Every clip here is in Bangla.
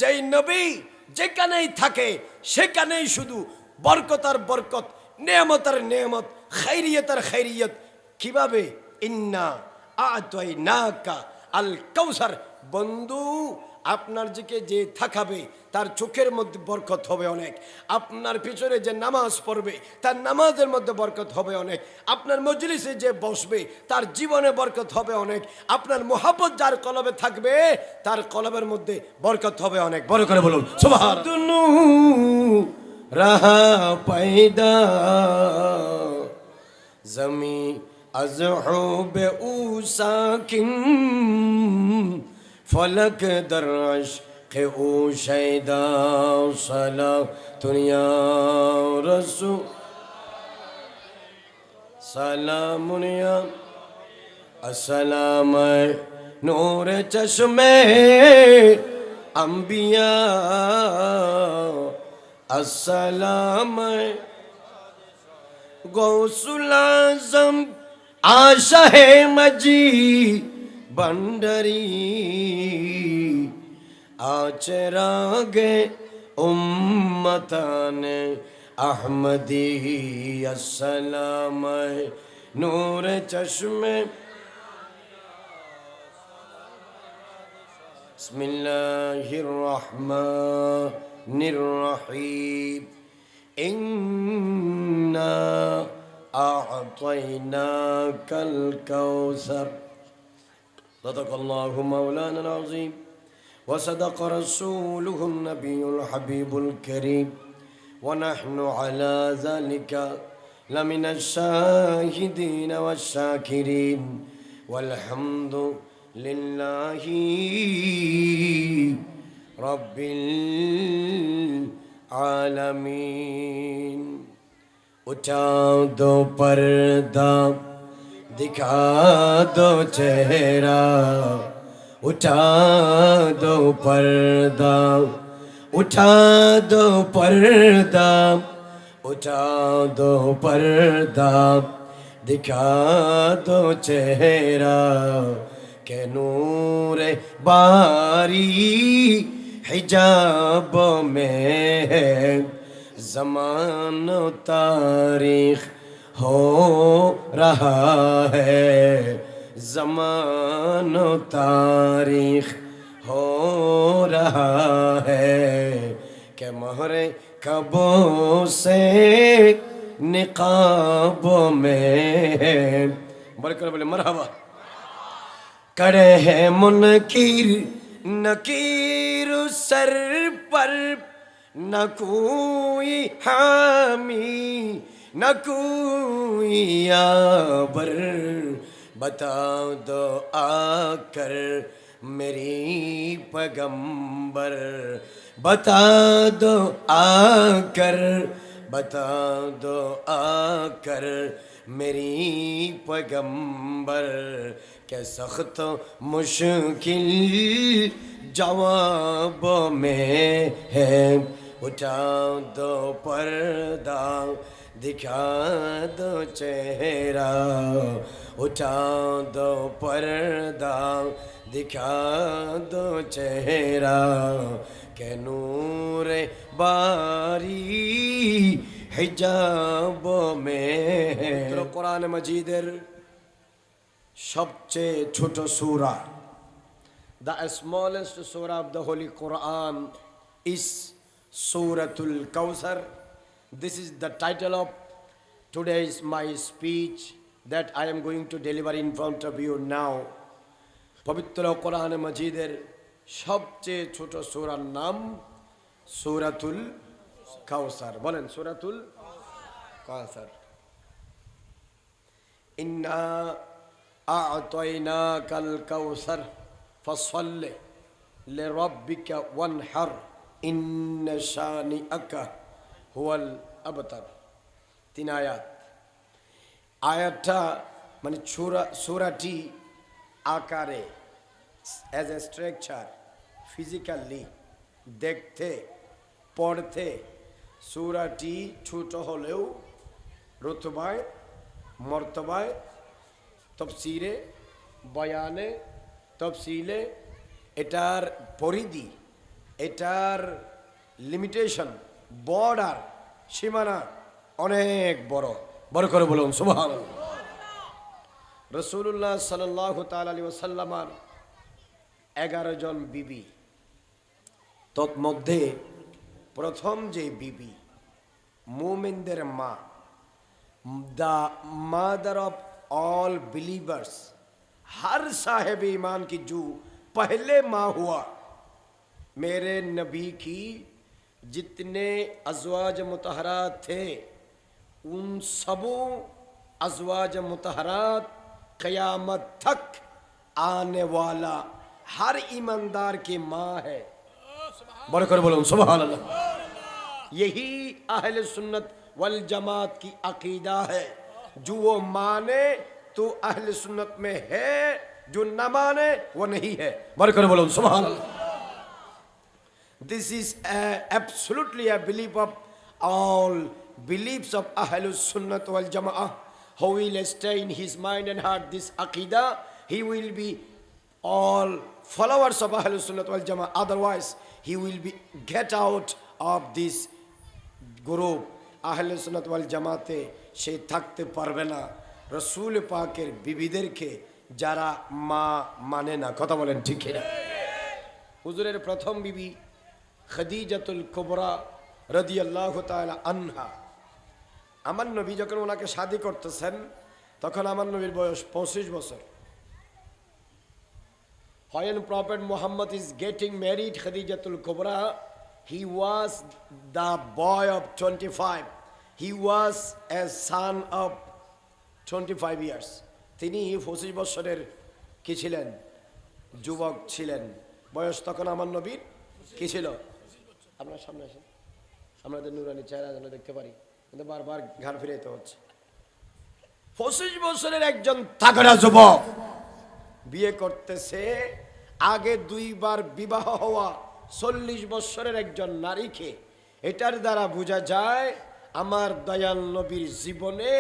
যেই নবী যেখানেই থাকে সেখানেই শুধু বরকত আর বরকত, নেয়ামত আর নেয়ামত, খাইরিয়ত আর খাইরিয়ত। কিভাবে? ইন্না আ'তাইনাকা আল কাউসার। বন্ধু, আপনার দিকে যে থাকাবে তার চোখের মধ্যে বরকত হবে অনেক, আপনার পিছনে যে নামাজ পড়বে তার নামাজের মধ্যে বরকত হবে অনেক, আপনার মজলিসে যে বসবে তার জীবনে বরকত হবে অনেক, আপনার মোহাব্বত যার কলবে থাকবে তার কলবের মধ্যে বরকত হবে অনেক। বড় করে বলুন সুবহানাল্লাহ। রাহা পয়দা জমি আজহুব উসাকিন ফলক দরশ কে ও শৈদা সালাতুন ইয়া রাসূল সালামুন ইয়া আসসালাম নূর চশমে अंबिया अस्सलाम गौसुल आज़म आशाहे मजी बंडरी आचरागे उम्मतान अहमदी अस्सलाम नूर चश्मे बिस्मिल्लाहिर्रहमानिर्रहीम इन्ना अअतैनाकल कौसर सदक़ल्लाहु मौलाना अज़ीम व सदक़ रसूलुहुन नबियुल हबीबुल करीम व नहनु अला ज़ालिका लमिनश शाहिदीन वश्शाकिरीन वल्हम्दु लिल्लाहि रब्बिल आलमीन। उठा दो पर्दा दिखा दो चेहरा, उठा दो पर्दा, उठा दो पर्दा, उठा दो पर्दा दिखा दो चेहरा के नूर बारी हिजाब में ज़मान तारीख हो रहा है, ज़मान तारीख हो रहा है के मोहरे कबों से निकाब में। बरकर बोले मरहबा। करे हैं मुनकीर नकीर सर पर, न कोई हामी न कोई याबर, बता दो आकर मेरी पैगंबर, बता दो आकर, बता दो आकर मेरी पैगंबर के सख्त मुश्किल जवाब में है। उठा दो पर्दा दिखा दो चेहरा, उठा दो पर्दा दिखा दो चेहरा के नूर बारी हिजाब में। तो कुरान मजीदेर सबचेয়ে ছোট সূরা, the smallest surah of the Holy Quran is Suratul Kawthar. This is the title of today's my speech that I am going to deliver in front of you now. পবিত্র কোরআন মাজিদের সবচেয়ে ছোট সূরার নাম সূরাতুল কাউসার। বলেন সূরাতুল কাউসার। ইন্না আ'তাইনাকাল কাউসার ফসল্লি লিরাব্বিকা ওয়ানহার ইন্না শানিআকা হুয়াল আবতার। 3 আয়াত। আয়াতটা মানে সূরাটি আকারে অ্যাজ এ স্ট্রাকচার ফিজিক্যালি দেখতে পড়তে সূরাটি ছোট হলেও রুতবায় মর্তবায় তফসিরে বয়ানে তফসিলে এটার পরিধি এটার লিমিটেশন, বর্ডার, সীমানা অনেক বড়। বড় করে বলুন সুবহানাল্লাহ। রাসূলুল্লাহ সাল্লাল্লাহু তাআলা আলাইহি ওয়াসাল্লামের 11 জন বিবি, তন্মধ্যে প্রথম যে বিবি মুমিনদের মা, the mother of all believers, हर साहिब ईमान की जो पहले माँ हुआ, मेरे नबी की जितने अज़वाज मुतहरात थे उन सबों अज़वाज मुतहरात क़यामत तक आने वाला हर ईमानदार की माँ है। बरकर बोलो सुभान अल्लाह। यही अहले सुन्नत वल जमात की अकीदा है। जो वो माने तो अहले सुन्नत में है, जो न माने वो नहीं है। बरकर बोलो सुभान अल्लाह। This is absolutely a belief of all beliefs of Ahlus Sunnah wal Jama'ah. Who will stay in his mind and heart this aqidah, he will be all followers of Ahlus Sunnah wal Jama'ah. Otherwise, he will be get out of this group. Ahlus Sunnah wal Jama'ate সে থাকতে পারবে না রসুল পাকের বিবিদেরকে যারা মা মানে না। কথা বলেন ঠিক কিনা? হুজুরের প্রথম বিবি খাদিজাতুল কুবরা রাদিয়াল্লাহু তাআলা আনহা, আমার নবী যখন ওনাকে শাদী করতেছেন তখন আমার নবীর বয়স 25 বছর। When Prophet Muhammad is getting married Khadijatul Kubra, he was the boy of 25. He was a son of 25 years. তিনি 25 বছরের কি ছিলেন? যুবক ছিলেন। বয়স তখন আমার নবীর কি ছিল? আপনার সামনে আসেন, আমাদের নুরানি চেহারা যেন দেখতে পারি, কিন্তু বারবার ঘাড় ফিরাইতে হচ্ছে। 25 বছরের একজন তাগড়া যুবক বিয়ে করতেছে। আগে 2 বার বিবাহ হওয়া 40 বছরের একজন নারীকে। এটার দ্বারা বোঝা যায় আমার দয়াল নবীর জীবনে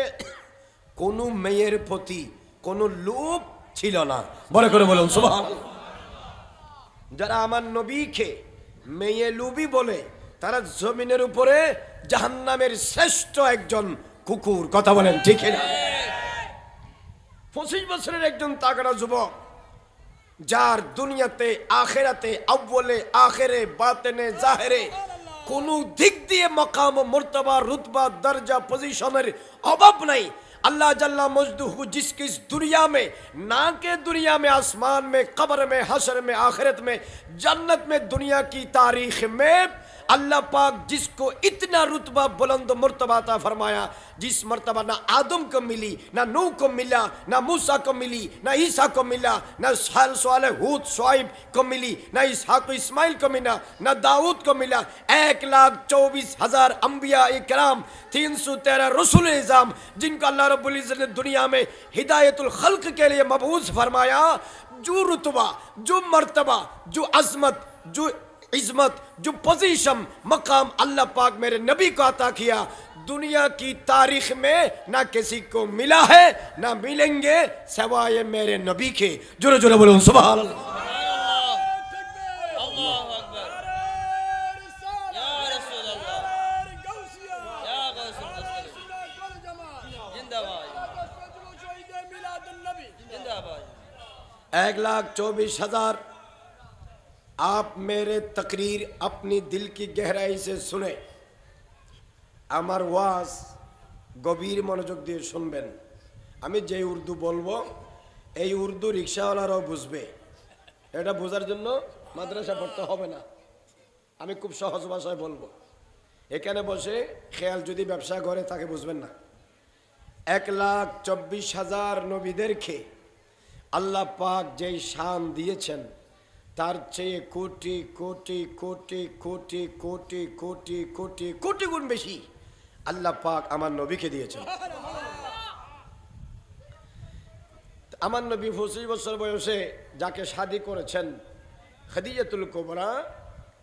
কোনো মেয়ের প্রতি কোনো লোভ ছিল না। বড় করে বলুন সুবহানাল্লাহ। যারা আমার নবীকে মেয়ে লোভী বলে তারা জমিনের উপরে জাহান্নামের শ্রেষ্ঠ একজন কুকুর। কথা বলেন ঠিক না? 25 বছরের একজন তাগড়া যুবক যার দুনিয়াতে আখেরাতে আউয়ালে আখেরে বাতেনে জাহেরে কোনো দিক দিয়ে মকাম মর্তবা রুতবা দরজা পজিশনের অভাব নাই। अल्लाह जल्ला मजदूह जिसकी इस दुनिया में ना के दुनिया में आसमान में कब्र में हशर में आखिरत में जन्नत में दुनिया की तारीख में अल्लाह पाक जिसको इतना रुतबा बुलंद मर्तबा अता फरमाया, जिस मर्तबा ना आदम को मिली, ना नूह को मिला, ना मूसा को मिली, ना ईसा को मिला, ना सालेह हूद शुआइब को मिली, ना इसहाक इस्माइल को मिला, ना दाऊद को मिला। 1,24,000 अंबिया इकराम, 313 रसूल इज़ाम जिनको अल्लाह रब्बुल इज़्ज़त ने दुनिया में हिदायतुल खल्क के लिए मबऊस फरमाया। जो रुतबा, जो मर्तबा, जो अज़मत, जो इज़्मत, जो पोजीशन मकाम अल्लाह पाक मेरे नबी को अता किया, दुनिया की तारीख में ना किसी को मिला है ना मिलेंगे सिवाय मेरे नबी के। जोरे जोरे बोलो सुभान अल्लाह। एक 1,24,000 आप मेरे तकरीर अपनी दिल की गहराई से सुने। আমার ওয়াজ গভীর মনোযোগ দিয়ে শুনবেন। আমি যে উর্দু বলবো এই উর্দু রিক্সাওয়ালারাও বুঝবে। এটা বোঝার জন্য মাদ্রাসা পড়তে হবে না। আমি খুব সহজ ভাষায় বলবো। এখানে বসে খেয়াল যদি ব্যবসা করে তাকে বুঝবেন না। 1,24,000 নবীদেরকে আল্লাহ পাক যেই শান দিয়েছেন তার চেয়ে কোটি কোটি কোটি কোটি কোটি কোটি কোটি কোটি গুণ বেশি আল্লাহ পাক আমার নবীকে দিয়েছেন। আমার নবী 25 বছর বয়সে যাকে শাদী করেছেন খাদিজাতুল কুবরা,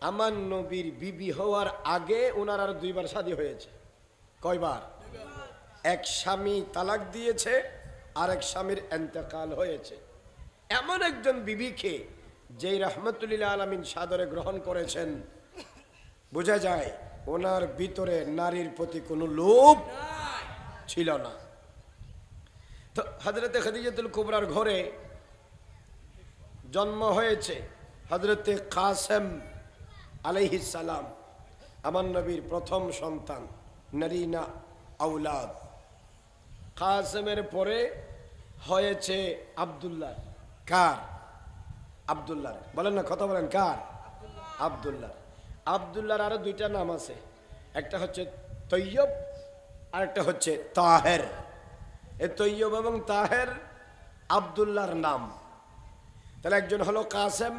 আমার নবীর বিবি হওয়ার আগে ওনার আর 2 বার শাদী হয়েছে। কয়বার? এক স্বামী তালাক দিয়েছে আর এক স্বামীর ইন্তেকাল হয়েছে। এমন একজন বিবিকে যেই রহমতুল্লিল আলামিন সাদরে গ্রহণ করেছেন, বোঝা যায় ওনার ভিতরে নারীর প্রতি কোনো লোভ ছিল না। তো হযরতে খাদিজাতুল কুবরার ঘরে জন্ম হয়েছে হযরতে কাসেম আলাইহিস সালাম, আমার নবীর প্রথম সন্তান, নারীনা আওলাদ। কাসেমের পরে হয়েছে আব্দুল্লাহ। কার? আব্দুল্লাহ। বলেন না, কথা বলেন, কার? আব্দুল্লাহ। আব্দুল্লাহর আরো দুইটা নাম আছে, একটা হচ্ছে তৈয়ব আর একটা হচ্ছে তাহের। এই তৈয়ব এবং তাহের আব্দুল্লাহর নাম। তাহলে একজন হলো কাসেম,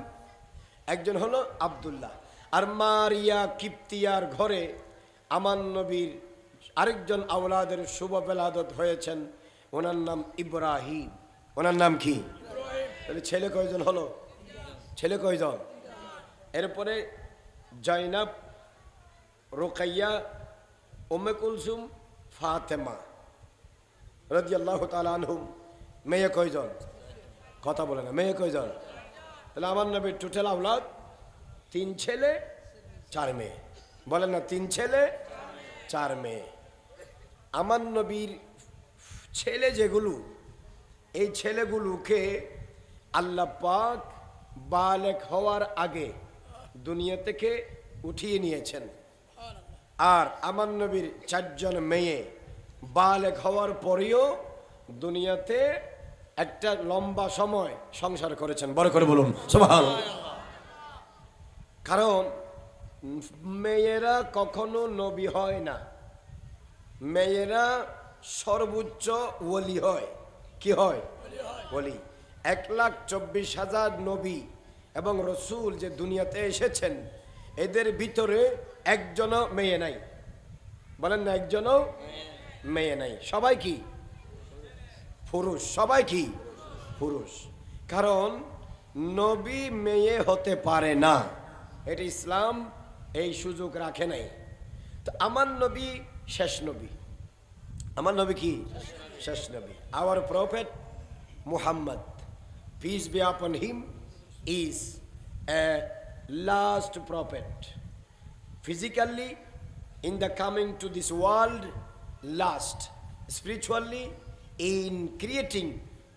একজন হলো আব্দুল্লাহ। আর মারিয়া কিপ্তিয়ার ঘরে আমার নবীর আরেকজন আওলাদের শুভ বেলাদত হয়েছেন, ওনার নাম ইব্রাহিম। ওনার নাম কি? তাহলে ছেলে কয়জন হলো? ছেলে কয়জন? এরপরে জয়নাব, রোকাইয়া, উম্মে কুলসুম, ফাতেমা রাদিয়াল্লাহু তাআলা আনহুম। মেয়ে কয়জন? কথা বলে না, মেয়ে কয়জন? তাহলে আমার নবীর টোটাল আওলাদ 3 ছেলে 4 মেয়ে। বলেন না, 3 ছেলে 4 মেয়ে। আমার নবীর ছেলে যেগুলো, এই ছেলেগুলোকে আল্লাহ পাক বালেক হওয়ার আগে দুনিয়া থেকে উঠিয়ে নিয়েছেন। আর আমার নবীর 4 জন মেয়ে বালেক হওয়ার পরেও দুনিয়াতে একটা লম্বা সময় সংসার করেছেন। বড় করে বলুন সুবহানাল্লাহ। কারণ মেয়েরা কখনো নবী হয় না, মেয়েরা সর্বোচ্চ ওলি হয়। কি হয়? ওলি। 1,24,000 নবী এবং রসুল যে দুনিয়াতে এসেছেন, এদের ভিতরে একজনও মেয়ে নাই। বলেন না, একজনও মেয়ে নাই। সবাই কি? পুরুষ। সবাই কি? পুরুষ। কারণ নবী মেয়ে হতে পারে না, এটা ইসলাম এই সুযোগ রাখে নাই। তো আমার নবী শেষ নবী। আমার নবী কি? শেষ নবী। Hour prophet Muhammad, peace be upon him, is a last prophet. Physically, in the coming to this world, last. Spiritually, in creating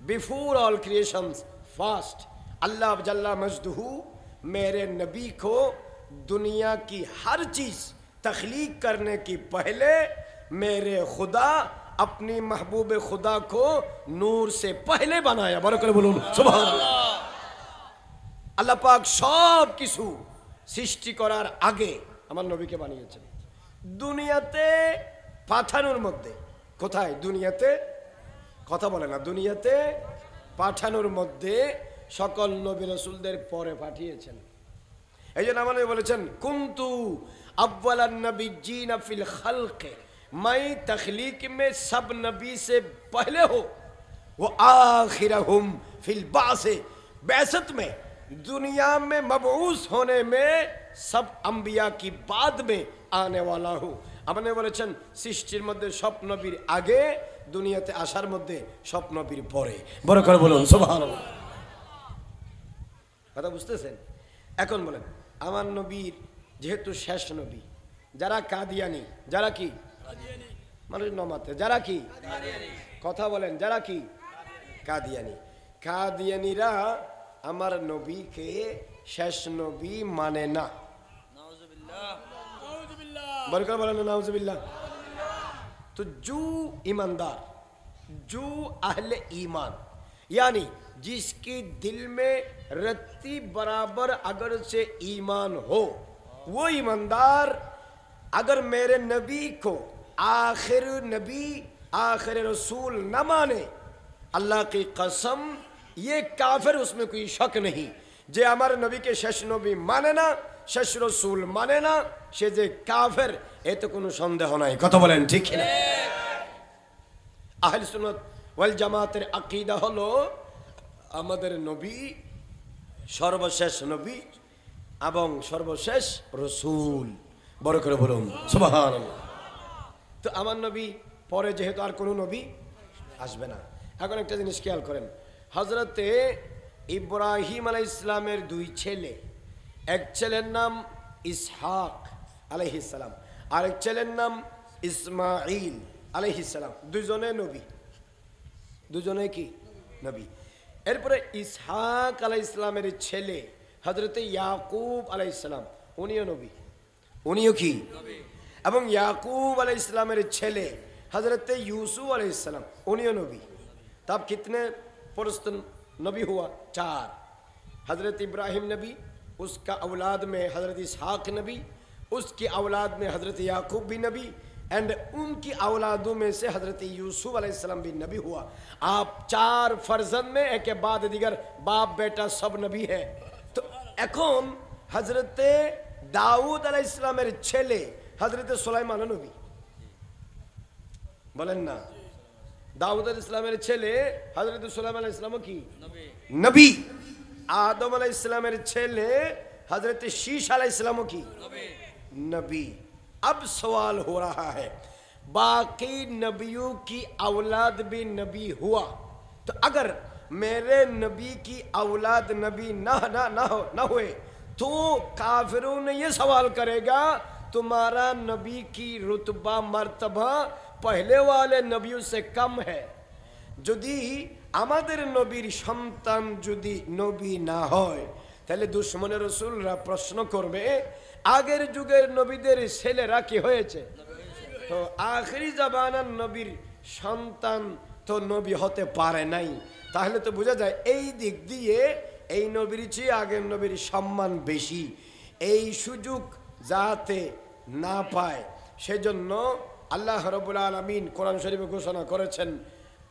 before all creations, first. Allah Jalla Majduhu मेरे नबी को दुनिया की हर चीज तख्लीक करने की पहले मेरे खुदा अपनी महबूब खुदा को नूर से पहले बनाया। बरकत बोलूं सुभान अल्लाह। আল্লাহ পাক সব কিছু সৃষ্টি করার আগে আমার নবীকে বানিয়েছেন। দুনিয়াতে পাঠানোর মধ্যে, কোথায়? দুনিয়াতে। কথা বলে না, দুনিয়াতে পাঠানোর মধ্যে সকল নবী রাসূলদের পরে পাঠিয়েছেন। এই জন্য আমার নবী বলেছেন, কুনতু আউয়ালান নবিয়্যিনা ফিল খালকে, मैं तख्लीक में सब नबी से पहले हो, वो आखिरहुम फिल बासे, बैसत में दुनिया में मबऊस होने में सब अंबिया की बाद में आने वाला हूँ। আপনি বলেছেন সৃষ্টির মধ্যে সব নবীর আগে, দুনিয়াতে আসার মধ্যে সব নবীর পরে। বড় করে বলুন সুবহানাল্লাহ। কথা বুঝতেছেন? এখন বলেন, আমার নবীর যেহেতু শেষ নবী, যারা কাদিয়ানি, যারা কি মানুষ নমাতে, যারা কি কথা বলেন, যারা কি কাদিয়ানি, কাদিয়ানিরা আমার নবীকে শেষ নবী মানে না। বরকত বলেন নাউজুবিল্লাহ। তো जो ईमानदार, जो अहले ईमान, यानी जिसके दिल में रत्ती बराबर अगर से ईमान हो, वो ईमानदार अगर मेरे नबी को आखिर नबी आखिर रसूल न माने, अल्लाह की कसम ये काफिर, उसमें कोई शक नहीं। जे हमारे नबी के शेष नबी माने ना, शेष रसूल माने ना, সে যে কাফের, এতে কোনো সন্দেহ নাই। কথা বলেন ঠিক না? আহলে সুন্নাত ওয়াল জামাতের আকীদা হলো আমাদের নবী সর্বশেষ নবী এবং সর্বশেষ রসুল। বড় করে বলুন সুবহানাল্লাহ। তো আমার নবী পরে যেহেতু আর কোনো নবী আসবে না। এখন একটা জিনিস খেয়াল করেন, হযরতে ইব্রাহিম আলাইহিস সালামের দুই ছেলে, এক ছেলের নাম ইসহাক আলাইহিস সালাম, আরেক ছেলের নাম ইসমাঈল আলাইহিস সালাম। দুজনে নবী, দুজনে কি নবী। এরপরে ইসহাক আলাইহিস সালামের ছেলে হযরতে ইয়াকুব আলাইহিস সালাম, উনিও নবী, উনিও কি নবী। এবং ইয়াকুব আলাইহিস সালামের ছেলে हजरत यूसुफ अलैहिस्सलाम उन्हीं नबी। तब कितने पुरुष नबी हुआ? 4। हजरत इब्राहिम नबी, उसका औलाद में हजरत इसहाक नबी, उसकी औलाद में हजरत याकूब भी नबी, एंड उनकी औलादों में से हजरत यूसुफ अलैहिस्सलाम भी नबी हुआ। आप 4 फर्जंद में एक के बाद दिगर बाप बेटा सब नबी है। तो এখন हजरत दाऊद अलैहिस्सलामेর ছেলে हजरत सुलाइमान नबी, বলেন না? দাউদ আলাইহিস সালামের ছেলে হযরত সুলাইমান আলাইহিস সালাম কি নবী? নবী। আদম আলাইহিস সালামের ছেলে हजरत शीश আলাইহিস সালাম কি নবী? नबी। अब सवाल हो रहा है, बाकी नबियों की औलाद भी नबी हुआ, तो अगर मेरे नबी की औलाद नबी ना हुए तो काफिरों ने ये सवाल करेगा तुम्हारा नबी की रुतबा मर्तबा पहले वाले नबियों से कम है। যদি আমাদের নবীর সন্তান যদি নবী না হয় তাহলে দুশমনের রাসূলরা প্রশ্ন করবে আগের যুগের নবীদের ছেলেরা কি হয়েছে? তো আখেরি জামানার নবীর সন্তান তো নবী হতে পারে নাই। তাহলে তো বোঝা যায় এই দিক দিয়ে এই নবীর চেয়ে আগের নবীর সম্মান বেশি। এই সুযোগ যাতে না পায় সেজন্য আল্লাহ রাব্বুল আলামিন কোরআন শরীফে ঘোষণা করেছেন,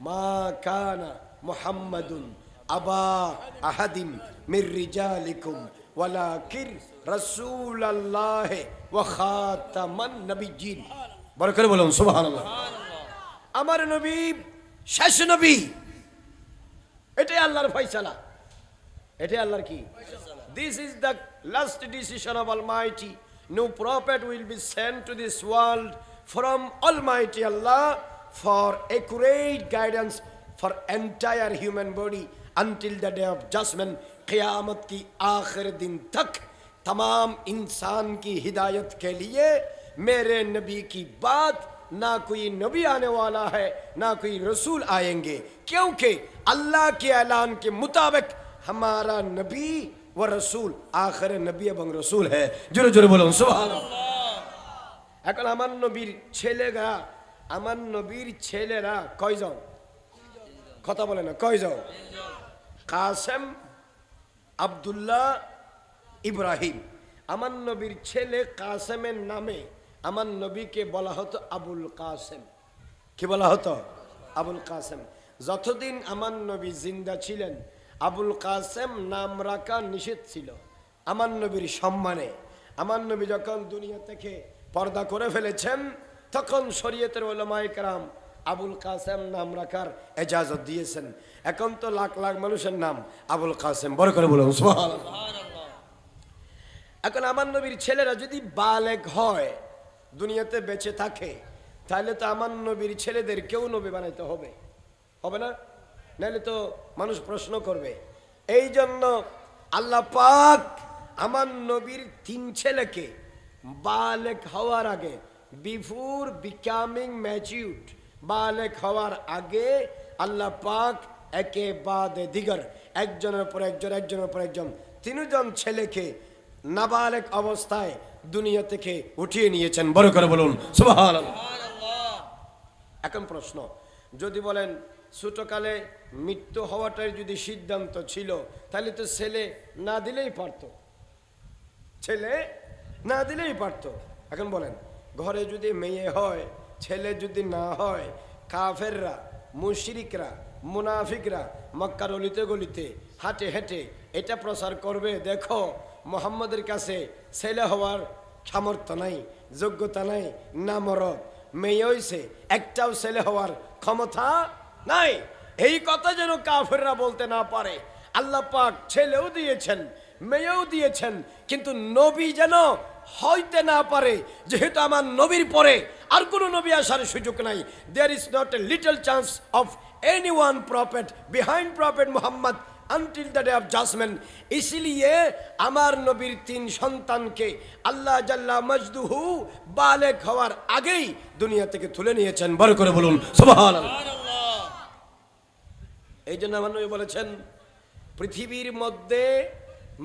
মা কানা মুহাম্মাদুন আবা আহাদিম মির রিজালিকুম ওয়ালাকিন রাসূলুল্লাহ ওয়া খাতামান নবিয়্যিন। বড় করে বলুন সুবহানাল্লাহ। আমার নবী শেষ নবী, এটাই আল্লাহর ফয়সালা, এটাই আল্লাহর কি ফয়সালা। This is the last decision of Almighty. No prophet will be sent to this world from Almighty Allah for accurate guidance for entire human body until the day of judgment. क़यामत की आखिर दिन तक तमाम इंसान की हिदायत के लिए मेरे नबी की बात ना कोई नबी आने वाला है ना कोई रसूल आएंगे, क्योंकि अल्लाह के ऐलान के मुताबिक हमारा नबी व रसूल आखिर नबी এবং রসুল है। জোরে জোরে বলুন সুবহানাল্লাহ। এখন আমার নবীর ছেলেরা, আমার নবীর ছেলেরা কয়জন? কথা বলে না, কয়জন? কাসেম, আব্দুল্লাহ, ইব্রাহিম। আমার নবীর ছেলে কাসেমের নামে আমার নবীকে বলা হতো আবুল কাসেম। কি বলা হতো? আবুল কাসেম। যতদিন আমার নবী জিন্দা ছিলেন আবুল কাসেম নাম রাখা নিষেধ ছিল আমার নবীর সম্মানে। আমার নবী যখন দুনিয়া থেকে পর্দা করে ফেলেছেন তখন শরীয়তের উলামায়ে কেরাম আবুল কাসেম নাম রাখার ইজাজত দিয়েছেন। এখন তো লাখ লাখ মানুষের নাম আবুল কাসেম। বড় করে বলুন সুবহানাল্লাহ। এখন আমার নবীর ছেলেরা যদি বালেগ হয়, দুনিয়াতে বেঁচে থাকে, তাহলে তো আমার নবীর ছেলেদের কেউ নবী বানাইতে হবে, হবে না? নাহলে তো মানুষ প্রশ্ন করবে। এই জন্য আল্লাহ পাক আমার নবীর 3 ছেলেকে বালেগ হওয়ার আগে, বিফোর বিকামিং ম্যাচিউরড, বালেগ হওয়ার আগে আল্লাহ পাক একে বাদে দিগর একজনের পর একজন, একজনের পর একজন 3 জন ছেলেকে নাবালেগ অবস্থায় দুনিয়া থেকে উঠিয়ে নিয়েছেন। বড় করে বলুন সুবহানাল্লাহ। এখন প্রশ্ন, যদি বলেন ছোটকালে মৃত্যু হওয়াটাই যদি সিদ্ধান্ত ছিল তাহলে তো ছেলে না দিলেই পারতো, ছেলে না দিলেই পারতো। এখন বলেন ঘরে যদি মেয়ে হয়, ছেলে যদি না হয়, কাফেররা, মুশরিকরা, মুনাফিকরা মক্কার অলিতে গলিতে হাঁটে হেঁটে এটা প্রচার করবে, দেখো মুহাম্মদের কাছে ছেলে হওয়ার সামর্থ্য নাই, যোগ্যতা নাই, না মরদ, মেয়ে হইছে, একটাও ছেলে হওয়ার ক্ষমতা নাই। এই কথা যেন কাফেররা বলতে না পারে। আল্লাহ পাক ছেলেও দিয়েছেন, মেয়েও দিয়েছেন, কিন্তু নবী যেন হইতে না পারে, যেহেতু আমার নবীর পরে আর কোনো নবী আসার সুযোগ নাই। There is not a little chance of any one prophet behind prophet Muhammad until the day of judgment. इसलिए আমার নবীর তিন সন্তানকে আল্লাহ জাল্লা মজদুহু বালেগ হওয়ার আগেই দুনিয়া থেকে তুলে নিয়েছেন। বড় করে বলুন সুবহানাল্লাহ। এই জন্য আমার নবী বলেছেন পৃথিবীর মধ্যে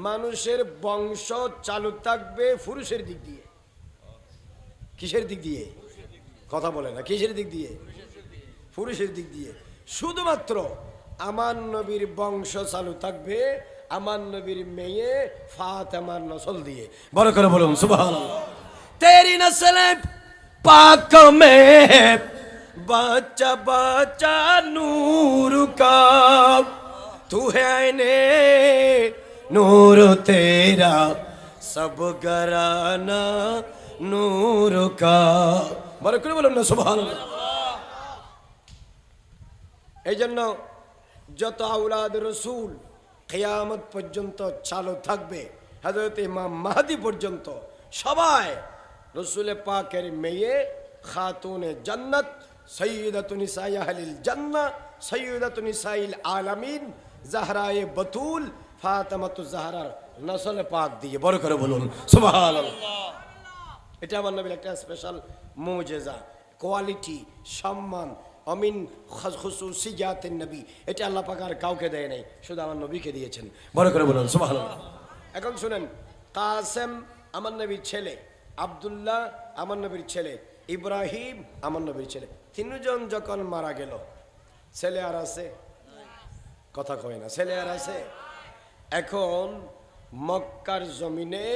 মানুষের বংশ চালু থাকবে পুরুষের দিক দিয়ে। কিসের দিক দিয়ে? কথা বলে না। কিসের দিক দিয়ে? পুরুষের দিক দিয়ে। শুধুমাত্র আমার নবীর বংশ চালু থাকবে আমার নবীর মেয়ে ফাতেমার নসল দিয়ে। বড় করে বলুন সুবহানাল্লাহ। তেরি নসল পাক মে বাচ্চা বাচ্চা নূর কা তু হ্যায় নে নূর তেরা সব গরানা নূর কা। বড় করে বলুন না সুবহানাল্লাহ। এই জন্য যত আওলাদ রসুল কিয়ামত পর্যন্ত চালু থাকবে হযরত ইমাম মাহদি পর্যন্ত সবাই রসুল পাকের মেয়ে খাতুনে জান্নাত সৈয়দাতু নিসাই আহলিল জান্নাহ সৈয়দাতু নিসাইল আলামিন জাহরায়ে বাতুল ফাতেমাতু জাহরার নসল পাক দিয়ে। বড় করে বলুন সুবহানাল্লাহ। এটা আমার নবীর একটা স্পেশাল মুজিজা, কোয়ালিটি, সম্মান, অমিন খুসুসিয়াতিন নবী। এটা আল্লাহ পাক আর কাউকে দেয় নাই, শুধু আমার নবীকে দিয়েছেন। বড় করে বলুন সুবহানাল্লাহ। এখন শুনেন, কাসেম আমার নবীর ছেলে, আব্দুল্লাহ আমার নবীর ছেলে, ইব্রাহিম আমার নবীর ছেলে, তিনজন যখন মারা গেল, ছেলে আর আছে? কথা কয় না। ছেলে আর আছে? এখন মক্কার জমিনে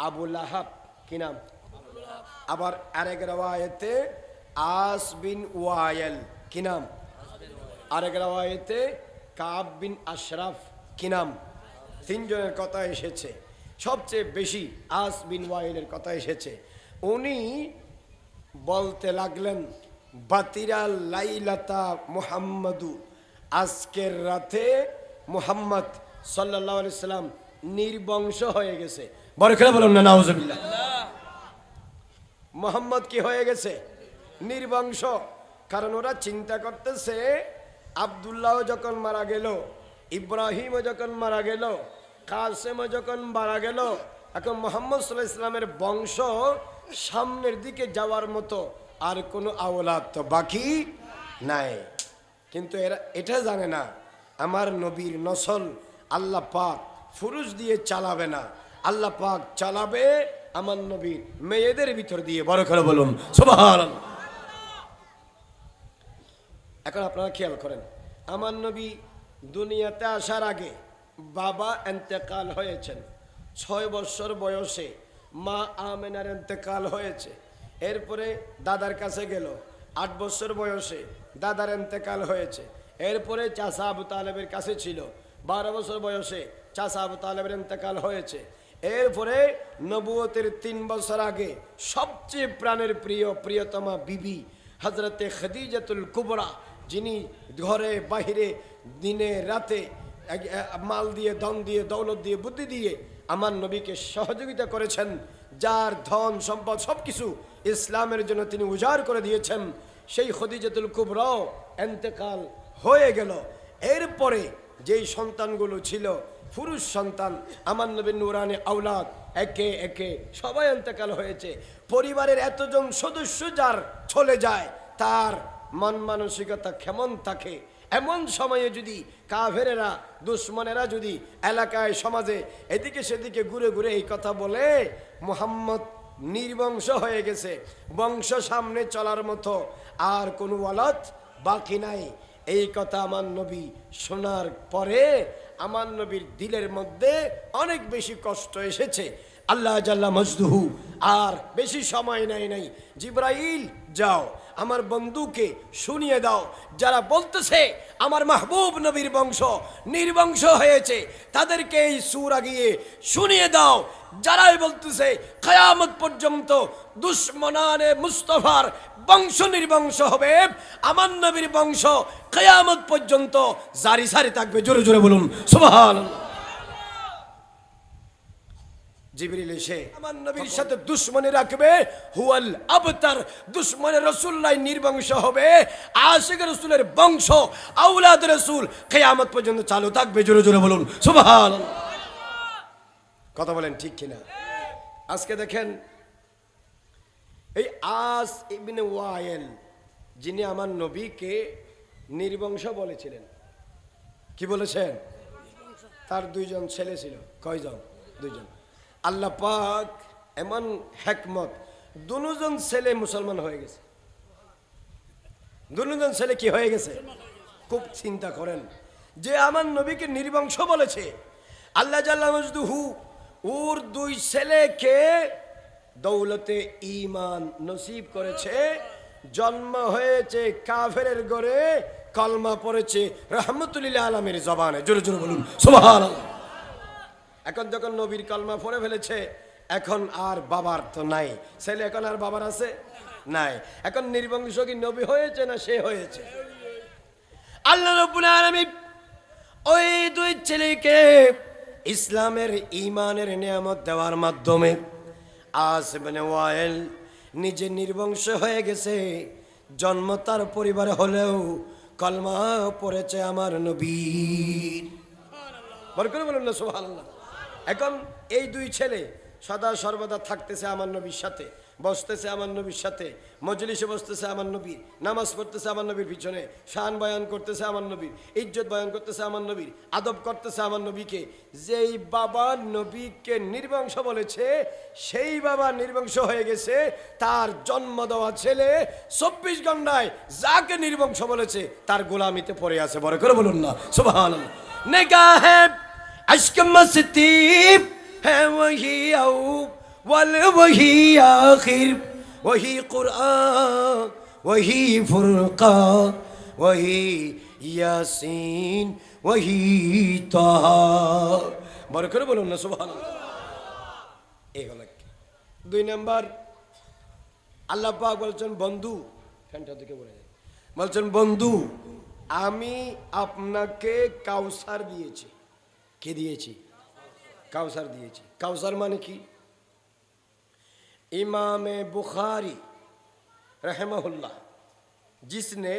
আবু লাহাব, কি নাম? আবার আরেক রাওয়ায়েতে আস বিন ওয়াইল, কি নাম? আরেক রাওয়ায়েতে কাব বিন আশরাফ, কি নাম? তিনজনের কথা এসেছে। সবচেয়ে বেশি আস বিন ওয়াইলের কথা এসেছে। উনি বলতে লাগলেন বাতিরা লাইলাতা মুহাম্মাদু, আজকের রাতে মুহাম্মদ সাল্লাল্লাহু আলাইহি সাল্লাম নির্বংশ হয়ে গেছে। বড় করে বলুন না নাউজুবিল্লাহ। মুহাম্মদ কি হয়ে গেছে? নির্বংশ। কারণ ওরা চিন্তা করতেছে আব্দুল্লাহ যখন মারা গেল, ইব্রাহিমও যখন মারা গেল, কাসেমও যখন মারা গেল, এখন মুহাম্মদ সাল্লাল্লাহু আলাইহি সাল্লামের বংশ সামনের দিকে যাওয়ার মতো আর কোনো আওলাদ তো বাকি নাই। কিন্তু এরা এটা জানে না আমার নবীর নসল আল্লাহ পাক পুরুষ দিয়ে চালাবে না, আল্লাহ পাক চালাবে আমার নবীর মেয়েদের ভিতর দিয়ে। বড় করে বলুন সুবহানাল্লাহ। এখন আপনারা খেয়াল করেন, আমার নবী দুনিয়াতে আসার আগে বাবা ইন্তেকাল হয়েছেন, 6 বছর বয়সে মা আমেনার ইন্তেকাল হয়েছে। এরপরে দাদার কাছে গেল, 8 বছর বয়সে দাদার ইন্তেকাল হয়েছে। এরপরে চাচা আবু তালেবের কাছে ছিল, 12 বছর বয়সে চাচা আবু তালেবের ইন্তেকাল হয়েছে। এরপরে নবুয়তের 3 বছর আগে সবচেয়ে প্রাণের প্রিয় প্রিয়তমা বিবি হযরতে খাদিজাতুল কুবরা, যিনি ঘরে বাহিরে দিনে রাতে মাল দিয়ে, ধন দিয়ে, দৌলত দিয়ে, বুদ্ধি দিয়ে আমার নবীকে সহযোগিতা করেছেন, যার ধন সম্পদ সবকিছু ইসলামের জন্য তিনি উজাড় করে দিয়েছেন, সেই খাদিজাতুল কুবরাও ইন্তেকাল হয়ে গেল। এরপরে যেই সন্তানগুলো ছিল পুরুষ সন্তান, আমার নবীর নূরানি আওলাদ, একে একে সবাই ইন্তেকাল হয়েছে। পরিবারের এতজন সদস্য যার চলে যায়, তার মন মানসিকতা কেমন থাকে? এমন সময়ে যদি কাফেরেরা, দুশ্মনেরা যদি এলাকায়, সমাজে এদিকে সেদিকে ঘুরে ঘুরে এই কথা বলে মুহাম্মদ নির্বংশ হয়ে গেছে, বংশ সামনে চলার মতো আর কোনো ওয়ালাদ বাকি নাই, এই কথা আমার নবী শোনার পরে আমার নবীর দিলের মধ্যে অনেক বেশি কষ্ট এসেছে। আল্লাহ জাল্লা মজদুহু আর বেশি সময় নাই। জিব্রাইল যাও আমার বন্ধুকে শুনিয়ে দাও, যারা বলতেছে আমার মাহবুব নবীর বংশ নির্বংশ হয়েছে, তাদেরকে এই সূরা গিয়ে শুনিয়ে দাও। যারাই বলতেছে কিয়ামত পর্যন্ত দুশমনানে মুস্তাফার বংশ নির্বংশ হবে, আমার নবীর বংশ কিয়ামত পর্যন্ত জারি সারি থাকবে। জোরে জোরে বলুন সুবহানাল্লাহ। জিবরিল এসে আমার নবীর সাথে দুশমনি রাখবে, হুয়াল আবতার, দুশমনে রাসূলুল্লাহ নির্বংশ হবে, আশিক রাসূলের বংশ আওলাদ রাসূল কিয়ামত পর্যন্ত চালু থাকবে। জোরে জোরে বলুন সুবহানাল্লাহ। কথা বলেন ঠিক কিনা? আজকে দেখেন এই আস ইবনে ওয়াইল, যিনি আমার নবীকে নির্বংশ বলেছিলেন, কি বলেছেন? তার দুইজন ছেলে ছিল। কয়জন? দুইজন। আল্লাহ পাক এমন হিকমত, দুজন ছেলে মুসলমান হয়ে গেছে। দুজন ছেলে কি হয়ে গেছে? খুব চিন্তা করেন, যে আমার নবীকে নির্বংশ বলেছে, আল্লাহ জাল্লা মজদুহু ওর দুই ছেলেকে দৌলতে ঈমান নসিব করেছে, জন্ম হয়েছে কাফেরের ঘরে, কলমা পড়েছে রাহমাতুল আলামিনের জবানে। জোরে জোরে বলুন সুবহানাল্লাহ। এখন যখন নবীর কলমা পড়ে ফেলেছে, এখন আর বাবার তো নাই, ছেলে এখন আর বাবার আছে নাই। এখন নির্বংশ কি নবী হয়েছে না সে হয়েছে? আল্লাহ রাব্বুল আলামিন ওই দুই ছেলেকে ইসলামের ঈমানের নিয়ামত দেওয়ার মাধ্যমে আস ইবনে ওয়াইল নিজে নির্বংশ হয়ে গেছে। জন্ম তার পরিবারে হলেও কলমা পড়েছে আমার নবীর। বড় করে বলুন না সুবহানাল্লাহ। এখন এই দুই ছেলে সদা সর্বদা থাকতেছে আমার নবীর সাথে, বসতেছে আমার নবীর সাথে, মজলিসে বসতেছে আমার নবীর, নামাজ পড়তেছে আমার নবীর পিছনে, শান বয়ান করতেছে আমার নবীর, ইজ্জত বয়ান করতেছে আমার নবীর, আদব করতেছে আমার নবীকে। যেই বাবা নবীকে নির্বংশ বলেছে, সেই বাবা নির্বংশ হয়ে গেছে। তার জন্ম দেওয়া ছেলে 24 ঘন্টায় যাকে নির্বংশ বলেছে তার গোলামিতে পড়ে আছে। বড় করে বলুন না সুবহানাল্লাহ। নিগাহে अश्क मस्ती है वही अव्वल वही आखिर, वही कुरान वही फुरकान वही यासीन वही ताहा। বড় করে বলুন না সুবহানাল্লাহ। এগুলো দুই নাম্বার। আল্লাহ পাক বলছেন বন্ধু, ফ্যানটা দিকে বলে দেন, বলছেন বন্ধু আমি আপনাকে কাউসার দিয়েছি। কে দিয়েছি? কাউসার দিয়েছি। কাউসার মানে কি? इमाम बुखारी रहमहुल्लाह, जिसने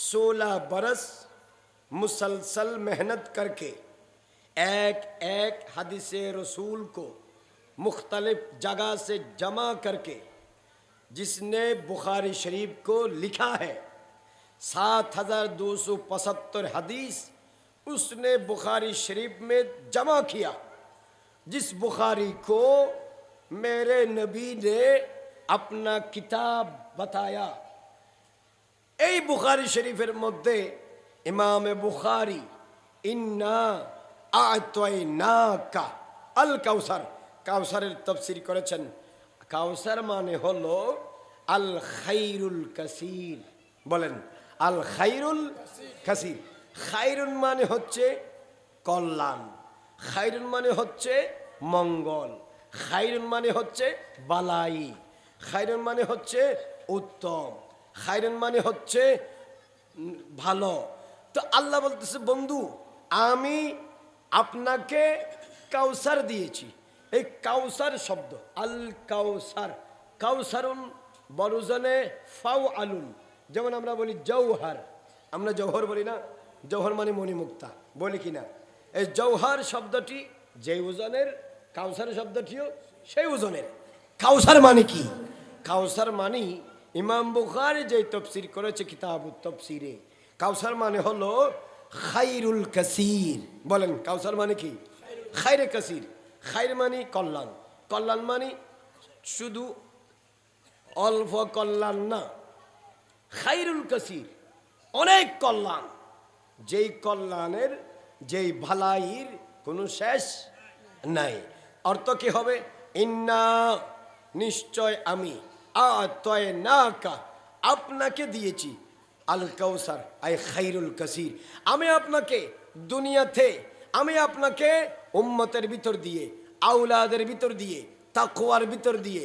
16 बरस मुसलसल मेहनत करके एक एक हदीस रसूल को मुख्तलिफ जगह से जमा करके जिसने बुखारी शरीफ को लिखा है, 7275 हदीस उसने बुखारी शरीफ में जमा किया। जिस बुखारी को मेरे नबी ने अपना किताब बताया, এই বুখারী শরীফের মধ্যে ইমামে বুখারী ইন্না আ'তাইনাকা আল কাউসার, কাউসারের তাফসীর করেছেন। কাউসার মানে হলো আল খাইরুল কাসীর। বলেন আল খাইরুল কাসীর। খাইরুন মানে হচ্ছে কল্যাণ, খাইরুন মানে হচ্ছে মঙ্গল, খাইরুন মানে হচ্ছে বালাই, খাইরুন মানে হচ্ছে উত্তম, খাইরুন মানে হচ্ছে ভালো। তো আল্লাহ বলতেছে বন্ধু আমি আপনাকে কাউসার দিয়েছি। এই কাউসার শব্দ আল কাউসার, কাউসারুন বড়জনে ফাউ আলুন, যেমন আমরা বলি জৌহার, আমরা জৌহর বলি না, জৌহর মানে মণিমুক্তা বলি কিনা। এই জৌহার শব্দটি যে ওজনের, কাউসার শব্দটিও সেই ওজনের। কাউসার মানে কি? কাউসার মানে ইমাম বুখারী যে তাফসীর করেছে কিতাবুত তাফসীরে, কাউসার মানে হলো খাইরুল কাসীর। বলেন কাউসার মানে কি? খাইরে কাসীর। খাইর মানে কল্যাণ, কল্যাণ মানে শুধু অল্প কল্যাণ না, খাইরুল কাসীর অনেক কল্যাণ, যেই কল্যাণের যেই ভালাইয়ের কোনো শেষ নাই। অর্থ কি হবে? ইন্না নিশ্চয় আমি আ'তাইনাকা আপনাকে দিয়েছি আল কাউসার আই খাইরুল কাসীর। আমি আপনাকে দুনিয়াতে, আমি আপনাকে উম্মতের ভিতর দিয়ে, আওলাদের ভিতর দিয়ে, তাকওয়ার ভিতর দিয়ে,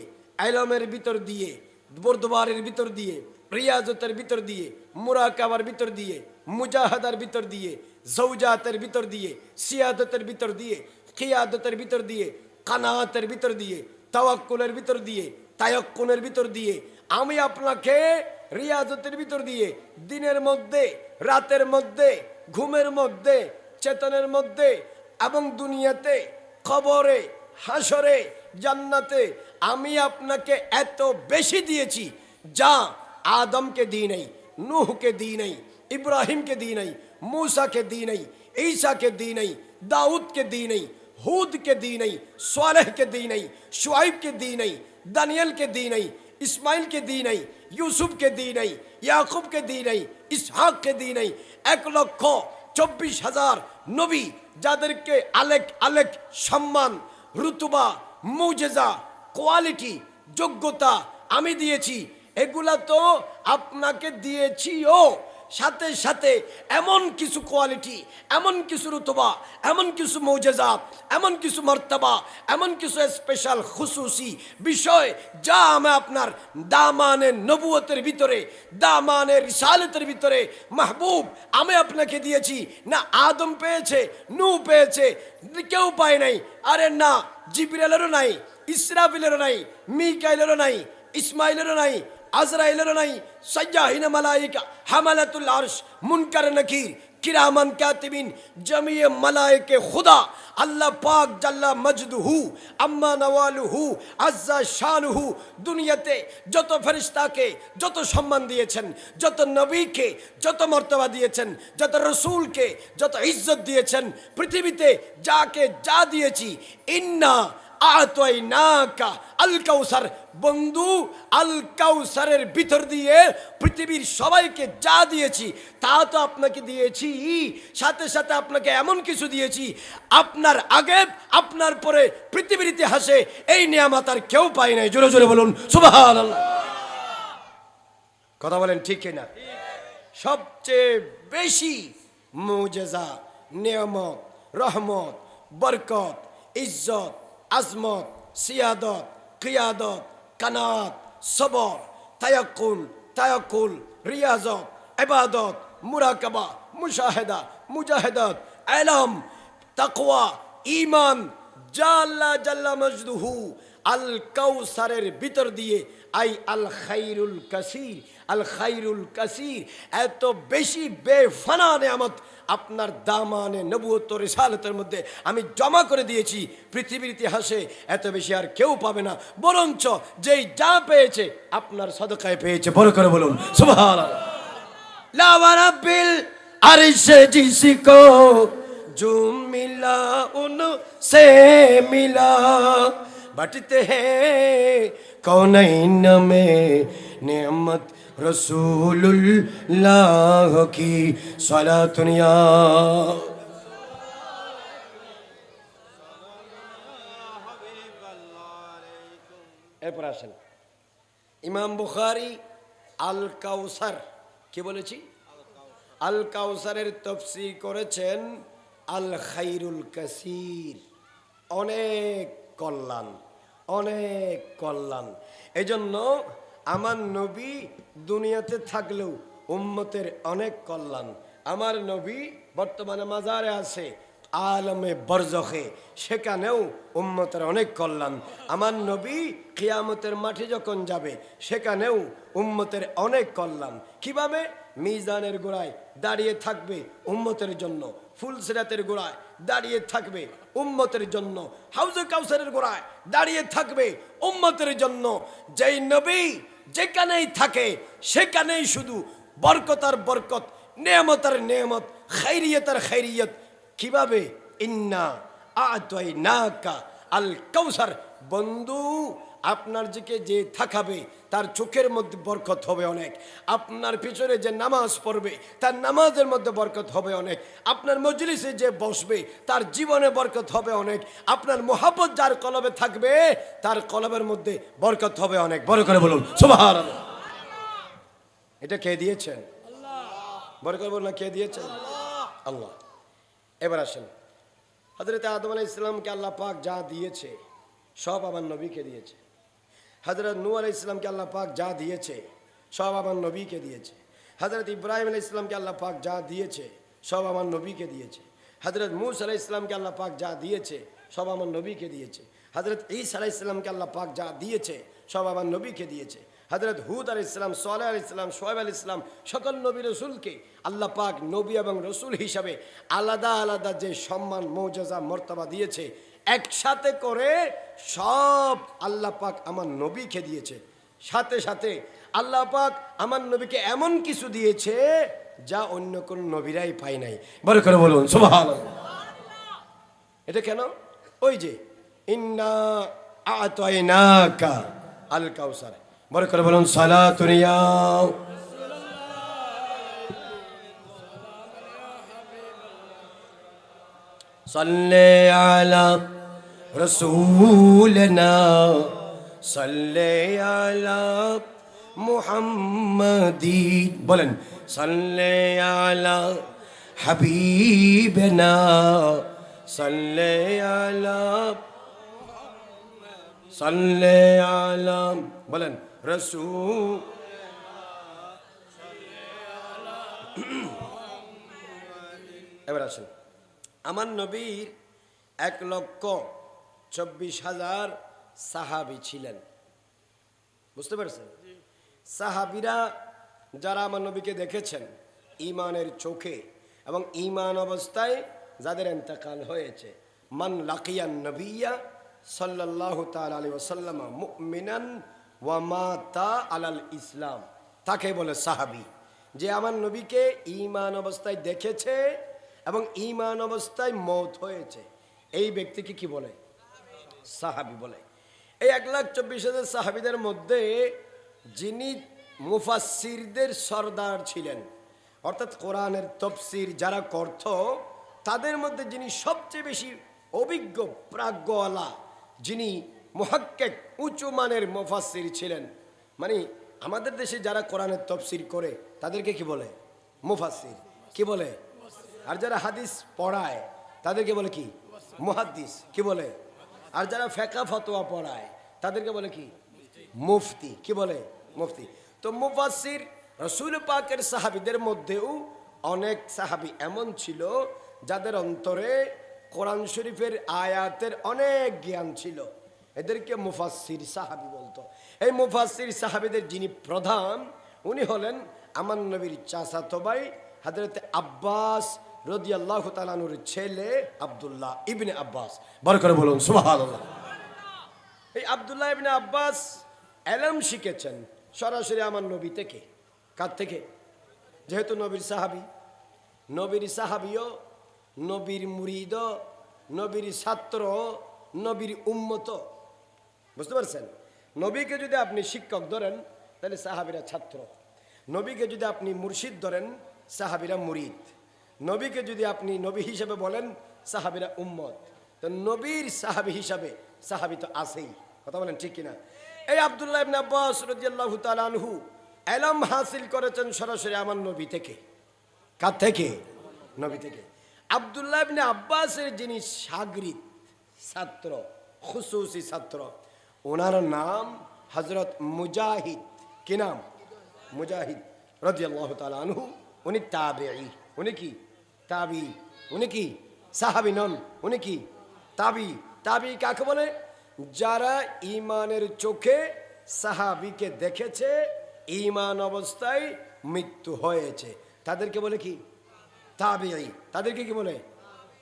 ইলমের ভিতর দিয়ে, বরদবারের ভিতর দিয়ে, রিয়াজতের ভিতর দিয়ে, মুরাকাবার ভিতর দিয়ে, মুজাহাদার ভিতর দিয়ে, জৌজাতের ভিতর দিয়ে, সিয়াদতের ভিতর দিয়ে, কিয়াদতের ভিতর দিয়ে, কানাতের ভিতর দিয়ে, তাওয়াক্কুলের ভিতর দিয়ে, তায়াক্কুনের ভিতর দিয়ে, আমি আপনাকে রিয়াজতের ভিতর দিয়ে দিনের মধ্যে, রাতের মধ্যে, ঘুমের মধ্যে, চেতনের মধ্যে এবং দুনিয়াতে, কবরে, হাসরে, জান্নাতে আমি আপনাকে এত বেশি দিয়েছি যা আদমকে দিই নাই, নূহকে দিই নাই, ইব্রাহিমকে দিই নাই, मूसा के दी नहीं, ईसा के दी नहीं, दाऊद के दी नहीं, हूद के दी नहीं, स्वालेह के दी नहीं, शुआइब के दी नहीं, दानियल के दी नहीं, इस्माइल के दी नहीं, यूसुफ के दी नहीं, याकूब के दी नहीं, इसहाक के दी नहीं, 1,24,000 नबी যাদেরকে আলেক আলেক সম্মান, রুতবা, মুজেজা, কোয়ালিটি, যোগ্যতা আমি দিয়েছি। এগুলা তো আপনাকে দিয়েছিও, সাথে সাথে এমন কিছু কোয়ালিটি, এমন কিছু রুতবা, এমন কিছু মুজেজা, এমন কিছু মর্তবা, এমন কিছু স্পেশাল খুসুসি বিষয় যা আমি আপনার দামানে নবুয়তের ভিতরে, দামানে রিসালতের ভিতরে মাহবুব আমি আপনাকে দিয়েছি। না আদম পেয়েছে, নূহ পেয়েছে, কেউ পায় নাই। আরে না, জিবরাইলেরও নাই, ইসরাফিলেরও নাই, মিকাইলেরও নাই, ইসমাইলেরও নাই, আজরাইলেরও নাই, সাজ্জাহিন মালাইকা, হামালাতুল আরশ, মুনকার নকির, কিরামান কাতিবিন, জমিয়ে মালাইকে খুদা আল্লাহ পাক জাল্লা মজদুহু আম্মা নওয়ালুহু আজ্জা শানুহু দুনিয়াতে যত ফেরেশতাকে যত সম্মান দিয়েছেন, যত নবীকে যত মর্তবা দিয়েছেন, যত রসুলকে যত ইজ্জত দিয়েছেন, পৃথিবীতে যাকে যা দিয়েছি, ইন্না আতাইনাকা আল কাউসার, বন্ধু আল কাউসারের ভিতর দিয়ে পৃথিবীর সবাইকে যা দিয়েছি তা তো আপনাকে দিয়েছি, সাথে সাথে আপনাকে এমন কিছু দিয়েছি আপনার আগে আপনার পরে পৃথিবীর ইতিহাসে এই নিয়ামত আর কেউ পায় নাই। জোরে জোরে বলুন সুবহানাল্লাহ। কথা বলেন ঠিক কিনা? সবচেয়ে বেশি মুজেজা, নিয়ামত, রহমত, বরকত, ইজ্জত, আজমত, সিয়াদত, কিয়াদত, কানাত, সবর, তায়াক্কুন, তায়াক্কুল, রিয়াজত, ইবাদত, মুরাকাবা, মুশাহেদা, মুজাহিদাত, ইলম, তাকওয়া, ঈমান, জাল্লা জাল্লা মজদুহু আল কাউসারের ভিতর দিয়ে আই আল খাইরুল কাসির, আল খাইরুল কাসির, এত বেশি বেফানা নিয়ামত আপনার দামানে নবুয়ত রিসালাতের মধ্যে আমি জমা করে দিয়েছি। পৃথিবীর ইতিহাসে এত বেশি আর কেউ পাবে না, বরঞ্চ যেই যা পেয়েছে আপনার সদকায় পেয়েছে। বড় করে বলুন সুবহানাল্লাহ। লা ওয়ারাবিল আরশ জিসকো जो मिला उनसे मिला, बटते हैं कौनैन में नेमत रसूलुल्लाह की सलातुन या। এরপর আসেন ইমাম বুখারী আল কাউসার, কি বলেছি? আল কাউসারের তাফসীর করেছেন আল খাইরুল কাসির, অনেক কল্যাণ, অনেক কল্যাণ। এজন্য আমার নবী দুনিয়াতে থাকলেও উম্মতের অনেক কল্যাণ। আমার নবী বর্তমানে মাজারে আছে, আলমে বরজখে, সেখানেও উম্মতের অনেক কল্যাণ। আমার নবী কিয়ামতের মাঠে যখন যাবে সেখানেও উম্মতের অনেক কল্যাণ। কিভাবে? মিজানের গোড়ায় দাঁড়িয়ে থাকবে উম্মতের জন্য, ফুলসিরাতের গোড়ায় দাঁড়িয়ে থাকবে উম্মতের জন্য, হাউজে কাউসারের গোড়ায় দাঁড়িয়ে থাকবে উম্মতের জন্য। যেই নবী যেখানেই থাকে সেখানেই শুধু বরকত আর বরকত, নেয়ামত আর নেয়ামত, খাইরিয়ত আর খাইরিয়ত। কিভাবে? ইন্না আতাইনাকা আল কাউসার, বন্ধু আপনার দিকে যে থাকাবে তার চোখের মধ্যে বরকত হবে অনেক, আপনার পিছনে যে নামাজ পড়বে তার নামাজের মধ্যে বরকত হবে অনেক, আপনার মজলিসে যে বসবে তার জীবনে বরকত হবে অনেক, আপনার মোহাব্বত যার কলবে থাকবে তার কলবের মধ্যে বরকত হবে অনেক। বড় করে বলুন সুবহানাল্লাহ। এটা কে দিয়েছেন? আল্লাহ। বড় করে বলুন, কে দিয়েছেন? আল্লাহ। এবার আসেন, হযরত আদম আলাইহিস সালামকে আল্লাহ পাক যা দিয়েছে সব আমার নবীকে দিয়েছে। হযরত নূহ আলাইহিস সালামকে আল্লাহ পাক যা দিয়েছে সব আমার নবীকে দিয়েছে। হযরত ইব্রাহিম আলাইহিস সালামকে আল্লাহ পাক যা দিয়েছে সব আমার নবীকে দিয়েছে। হযরত মূসা আলাইহিস সালামকে আল্লাহ পাক যা দিয়েছে সব আমার নবীকে দিয়েছে। হযরত ঈসা আলাইহিস সালামকে আল্লাহ পাক যা দিয়েছে সব আমার নবীকে দিয়েছে। হযরত হুদ আলাইহিস সালাম, সালেহ আলাইহিস সালাম, শুআয়ব আলাইহিস সালাম সকল নবী রাসূলকে আল্লাহ পাক নবী এবং রাসূল হিসাবে আলাদা আলাদা যে সম্মান, মর্যাদা, মর্তবা দিয়েছে, একসাথে করে সব আল্লাহ পাক আমার নবীকে দিয়েছে। সাথে সাথে আল্লাহ পাক আমার নবীকে এমন কিছু দিয়েছে যা অন্য কোন নবীরাই পায় নাই। বড় করে বলুন সুবহানাল্লাহ। এটা কেন? ওই যে ইন্না আ'তাইনাকা আল কাউসার। বড় করে বলুন সালাতুন ইয়া সাল্লি আলা রাসূলিনা সাল্লি আলা মুহাম্মাদিন। বলেন সাল্লি আলা হাবিবিনা সাল্লি আলা সাল্লি আলা। বলেন রাসূল। এবার আসেন, আমার নবীর 1,24,000 সাহাবী ছিলেন। বুঝতে পারছেন? সাহাবীরা যারা আমার নবীকে দেখেছেন ঈমানের চোখে এবং ঈমান অবস্থায় যাদের ইন্তেকাল হয়েছে, মান লাকিয়ান নবিয়্যা সাল্লাল্লাহু তাআলা আলাইহি ওয়াসাল্লাম মুমিনান ওয়া মাতা আলাল ইসলাম, তাকে বলে সাহাবী। যে আমার নবীকে ঈমান অবস্থায় দেখেছে এবং ঈমান অবস্থায় মওত হয়েছে, এই ব্যক্তিকে কি বলে? সাহাবী বলে। এই 1,24,000 সাহাবীদের মধ্যে যিনি মুফাসসিরদের সরদার ছিলেন, অর্থাৎ কোরআনের তাফসীর যারা করত, তাদের মধ্যে যিনি সবচেয়ে বেশি অভিজ্ঞ, প্রাজ্ঞওয়ালা, যিনি মুহাক্কিক উঁচু মানের মুফাসসির ছিলেন, মানে আমাদের দেশে যারা কোরআনের তাফসীর করে তাদেরকে কি বলে? মুফাসসির। কি বলে? আর যারা হাদিস পড়ায় তাদেরকে বলে কি? মুহাদ্দিস। কি বলে? আর যারা ফিকহ ফতোয়া পড়ায় তাদেরকে বলে কি? মুফতি। কি বলে? মুফতি। তো মুফাসসির রাসূল পাকের সাহাবীদের মধ্যেও অনেক সাহাবী এমন ছিল যাদের অন্তরে কোরআন শরীফের আয়াতের অনেক জ্ঞান ছিল, এদেরকে মুফাসসির সাহাবী বলতো। এই মুফাসসির সাহাবীদের যিনি প্রধান, উনি হলেন আমার নবীর চাচাতো ভাই হযরত আব্বাস রাদিয়াল্লাহু তাআলা আনহুর ছেলে আব্দুল্লাহ ইবনে আব্বাস। বড় করে বলুন সুবহানাল্লাহ। এই আব্দুল্লাহ ইবনে আব্বাস ইলম শিখেছেন সরাসরি আমার নবী থেকে। কার থেকে? যেহেতু নবীর সাহাবী, নবীর সাহাবীও, নবীর মুরিদ, নবীর ছাত্র, নবীর উম্মত। বুঝতে পারছেন? নবীকে যদি আপনি শিক্ষক ধরেন তাহলে সাহাবীরা ছাত্র, নবীকে যদি আপনি মুর্শিদ ধরেন সাহাবীরা মুরিদ, নবীকে যদি আপনি নবী হিসেবে বলেন সাহাবীরা উম্মত। তো নবীর সাহাবী হিসাবে সাহাবী তো আছেই। কথা বলেন ঠিক কিনা? এই আব্দুল্লাহ ইবনে আব্বাস রাদিয়াল্লাহু তাআলা আনহু ইলম হাসিল করেছেন সরাসরি আমার নবী থেকে। কার থেকে? নবী থেকে। আব্দুল্লাহ ইবনে আব্বাসের যিনি শাগরিদ, ছাত্র, খুসুসি ছাত্র, ওনার নাম হযরত মুজাহিদ। কি নাম? মুজাহিদ রাদিয়াল্লাহু তাআলা আনহু। উনি তাবেঈ। উনি কি? তাবি। উনি কি? সাহাবী নন, উনি কি? তাবি। তাবি কাকে বলে? যারা ঈমানের চোখে সাহাবীকে দেখেছে, ঈমান অবস্থায় মৃত্যু হয়েছে, তাদেরকে বলে কি? তাবেঈ। তাদেরকে কি বলে?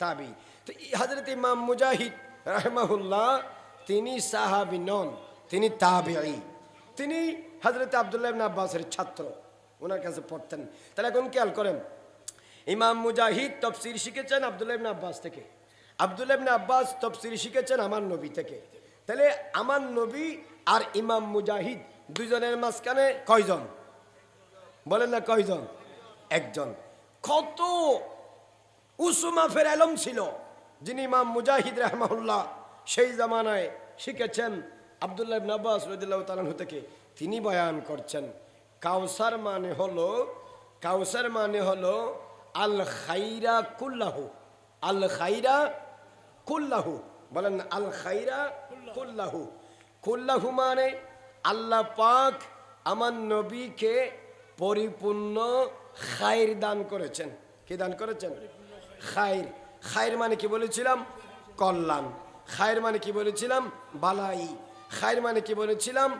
তাবি। তো হযরত ইমাম মুজাহিদ রাহিমাহুল্লাহ তিনি সাহাবী নন, তিনি তাবেঈ। তিনি হযরত আব্দুল্লাহ ইবনে আব্বাসের ছাত্র, ওনার কাছে পড়তেন। তাহলে এখন খেয়াল করেন, ইমাম মুজাহিদ তাফসীর শিখেছেন আব্দুল্লাহ ইবনে আব্বাস থেকে, আব্দুল্লাহ ইবনে আব্বাস তাফসীর শিখেছেন আমার নবী থেকে। তাহলে আমার নবী আর ইমাম মুজাহিদ দুজনের মাঝখানে কয়জন? বলেন না কয়জন? একজন। কত উঁচু মাপের ইলম ছিল যিনি ইমাম মুজাহিদ রাহিমাহুল্লাহ সেই জামানায় শিখেছেন আব্দুল্লাহ ইবনে আব্বাস রাদিয়াল্লাহু তাআলা আনহু থেকে। তিনি বয়ান করছেন কাউসার মানে হলো, কাউসার মানে হলো আল খাইরা কুল্লাহু। আল খাইরা কুল্লাহু। বলেন আল খাইরা কুল্লাহু। কুল্লাহু মানে আল্লাহ পাক আমার নবীকে পরিপূর্ণ খাইর দান করেছেন। কি দান করেছেন? খাইর। খাইর মানে কি বলেছিলাম? কল্যাণ। খায়ের মানে কি বলেছিলাম? বালাই। খায়ের মানে কি বলেছিলাম?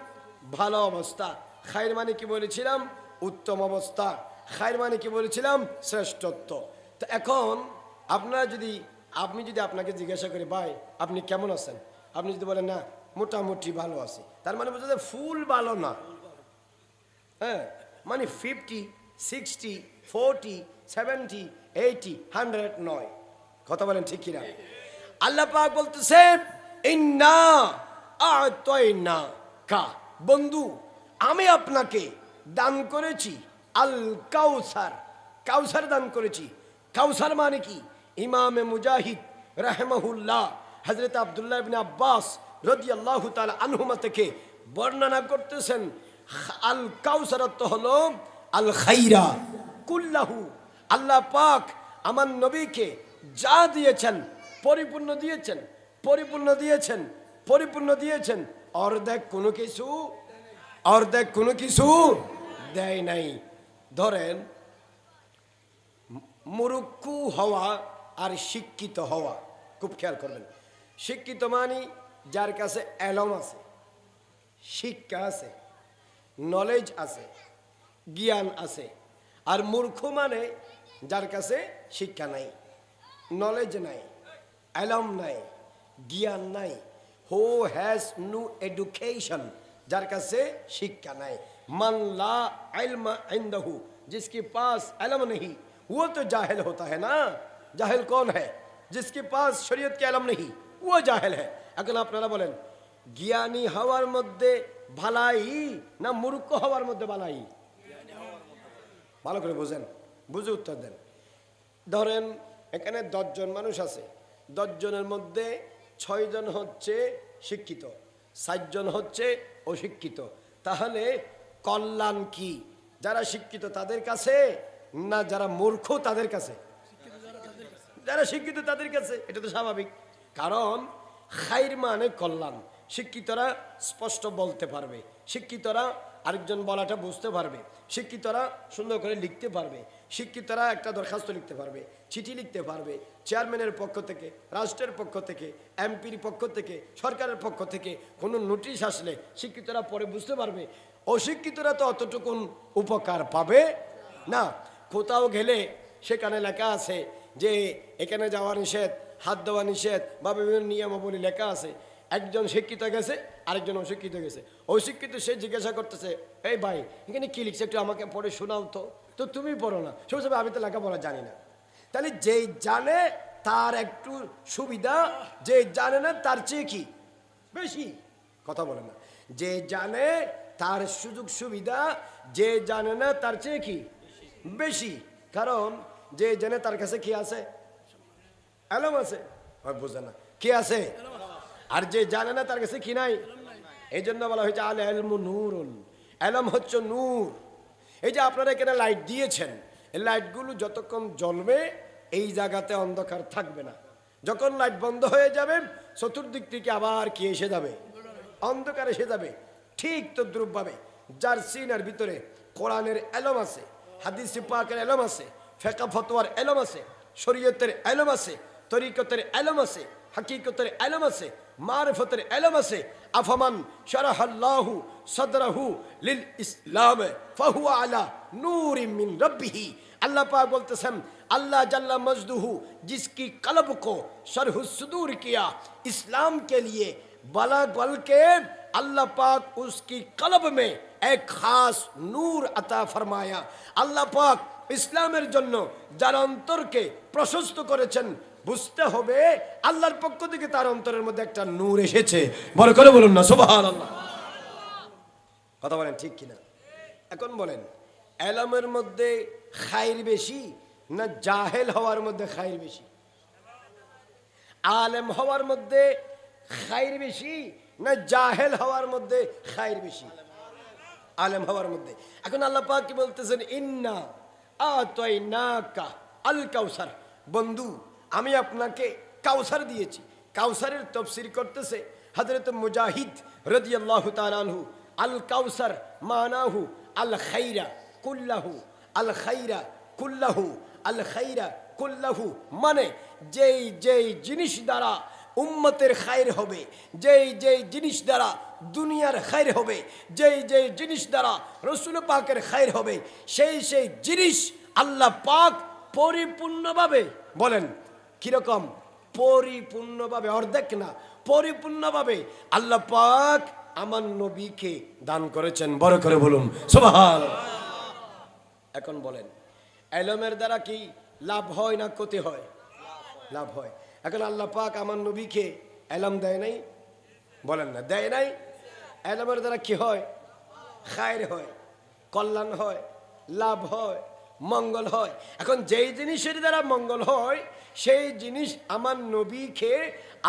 ভালো অবস্থা। খায়ের মানে কি বলেছিলাম? উত্তম অবস্থা। খায়ের মানে কি বলেছিলাম? শ্রেষ্ঠত্ব। তো এখন আমি যদি আপনাকে জিজ্ঞাসা করি, ভাই আপনি কেমন আছেন, আপনি যদি বলেন না মোটামুটি ভালো আছি, তার মানে বোঝা যায় ফুল ভালো না। হ্যাঁ, মানে 50, 60, 40, 70, 80, 100 নয়। কথা বলেন ঠিক কিনা? আল্লাহ পাক বলতেছেন ইন্না আ'তাইনা কা, বন্ধু আমি আপনাকে দান করেছি আল কাউসার, কাউসার দান করেছি। কাউসার মানে কি? ইমামে মুজাহিদ রাহিমাহুল্লাহ হযরত আব্দুল্লাহ ইবনে আব্বাস রাদিয়াল্লাহু তাআলা আনহুমা থেকে বর্ণনা করতেছেন, আল কাউসার অর্থ হলো আল খাইরা কুল্লাহু। আল্লাহ পাক আমার নবীকে যা দিয়েছেন পরিপূর্ণ দিয়েছেন, পরিপূর্ণ দিয়েছেন, পরিপূর্ণ দিয়েছেন। অর্ধেক কোনো কিছু দেয় নাই। ধরেন মুরুক্কু হওয়া আর শিক্ষিত হওয়া, খুব খেয়াল করবেন। শিক্ষিত মানে যার কাছে এলম আছে, শিক্ষা আছে, নলেজ আছে, জ্ঞান আছে। আর মূর্খ মানে যার কাছে শিক্ষা নাই, নলেজ নাই, এলম নাই, জ্ঞান নাই। হু হ্যাজ নো এডুকেশন, যার কাছে শিক্ষা নাই। মান লা ইলমা ইনদাহু, जिसके पास इल्म नहीं वो तो जाहिल होता है ना। जाहिल कौन है? जिसके पास शरीयत के इल्म नहीं वो जाहिल है। এখন আপনারা বলেন জ্ঞানী হওয়ার মধ্যে ভালাই না মূর্খ হওয়ার মধ্যে ভালাই? ভালো করে বুঝেন, বুঝে উত্তর দেন। ধরেন এখানে 10 জন মানুষ আছে, 10 জনের মধ্যে 6 জন হচ্ছে শিক্ষিত, 7 জন হচ্ছে অশিক্ষিত। তাহলে কল্যাণ কি যারা শিক্ষিত তাদের কাছে না যারা মূর্খ তাদের কাছে? যারা শিক্ষিত তাদের কাছে। এটা তো স্বাভাবিক, কারণ খাইর মানে কল্যাণ। শিক্ষিতরা স্পষ্ট বলতে পারবে, শিক্ষিতরা আরেকজন বলাটা বুঝতে পারবে, শিক্ষিতরা সুন্দর করে লিখতে পারবে, শিক্ষিতরা একটা দরখাস্ত লিখতে পারবে, চিঠি লিখতে পারবে, চেয়ারম্যানের পক্ষ থেকে, রাষ্ট্রের পক্ষ থেকে, এমপির পক্ষ থেকে, সরকারের পক্ষ থেকে কোনো নোটিশ আসলে শিক্ষিতরা পরে বুঝতে পারবে। অশিক্ষিতরা তো অতটুকুন উপকার পাবে না। কোথাও গেলে সেখানে লেখা আছে যে এখানে যাওয়া নিষেধ, হাত দেওয়া নিষেধ বা বিভিন্ন নিয়মাবলী লেখা আছে। একজন শিক্ষিত গেছে, আরেকজন অশিক্ষিত গেছে। অশিক্ষিত সে জিজ্ঞাসা করতেছে, এই ভাই এখানে কি লিখছে একটু আমাকে পড়ে শোনাও তো। তো তুমি পড়ো না। সে বলছে আমি তো লেখাপড়া জানি না। তাহলে যে জানে তার একটু সুবিধা, যে জানে না তার চেয়ে কি বেশি? কথা বলে না। যে জানে তার সুযোগ সুবিধা, যে জানে না তার চেয়ে কি বেশি। কারণ যে জানে তার কাছে কি আছে? এলম আছে। বোঝে না কি আছে? আর যে জানে না তার কাছে কি নাই? এই জন্য বলা হয়েছে আল ইলমু নূরুন, এলম হচ্ছে নূর। এই যে আপনারা এখানে লাইট দিয়েছেন, এই লাইটগুলো যতক্ষণ জ্বলবে এই জায়গাতে অন্ধকার থাকবে না। যখন লাইট বন্ধ হয়ে যাবে চতুর্দিক থেকে আবার কি এসে যাবে? অন্ধকার এসে যাবে। ঠিক তদ্রূপভাবে যার সিনার ভিতরে কোরআনের এলম আছে, হাদিস পাকের এলম আছে, ফিকহ ফতোয়ার এলম আছে, শরীয়তের এলম আছে, তরিকতের এলম আছে, হাকিকতের এলম আছে, মারিফতের এলম আছে। আফমান শারাহাল্লাহু সাদরাহু লিল ইসলাম ফাহুয়া আলা নূরিম মিন রাব্বিহি। अल्लाह पाक बोलते हैं अल्लाह जल्ला मजदूहू जिसकी कल्ब को शरह सुदूर किया इस्लाम के लिए, बला बल्कि अल्लाह पाक उसकी कल्ब में एक खास नूर अता फरमाया। अल्लाह पाक ইসলামের জন্য যার অন্তরকে প্রশস্ত করেছেন, বুঝতে হবে আল্লাহর পক্ষ থেকে তার অন্তরের মধ্যে একটা নূর এসেছে। বড় করে বলুন না সুবহানাল্লাহ। কথা বলেন ঠিক কিনা? এখন বলেন এলমের মধ্যে খাইর বেশি না জাহেল হওয়ার মধ্যে খাইর বেশি? আলেম হওয়ার মধ্যে খাইর বেশি না জাহেল হওয়ার মধ্যে খাইর বেশি? আলেম হওয়ার মধ্যে। এখন আল্লাহ পাক কি বলতেছেন? ইন্না আ'তাইনাকা আল কাউসার, বন্ধু আমি আপনাকে কাউসার দিয়েছি। কাউসারের তাফসীর করতেছে হযরত মুজাহিদ রাদিয়াল্লাহু তাআলা আনহু, আল কাউসার মানাহু আল খাইরা কুল্লাহু, আল খাইরা কুল্লাহু, আল খাইরা কুল্লাহু মানে যেই যেই জিনিস দ্বারা উম্মতের খায়ের হবে, যেই যেই জিনিস দ্বারা দুনিয়ার খায়ের হবে, যেই যেই জিনিস দ্বারা রসুল পাকের খায়ের হবে, সেই সেই জিনিস আল্লাহ পাক পরিপূর্ণভাবে, বলেন কিরকম, পরিপূর্ণভাবে, অর্ধেক না, পরিপূর্ণভাবে আল্লাহ পাক আমার নবীকে দান করেছেন। বড় করে বলুন সুবহানাল্লাহ। এখন বলেন, এলমের দ্বারা কি লাভ হয় না ক্ষতি হয়? লাভ হয়। এখন আল্লাহ পাক আমার নবীকে এলম দেয় নাই? বলেন না, দেয় নাই? এলমের দ্বারা কি হয়? খায়ের হয়, কল্যাণ হয়, লাভ হয়, মঙ্গল হয়। এখন যেই জিনিসের দ্বারা মঙ্গল হয় সেই জিনিস আমার নবীকে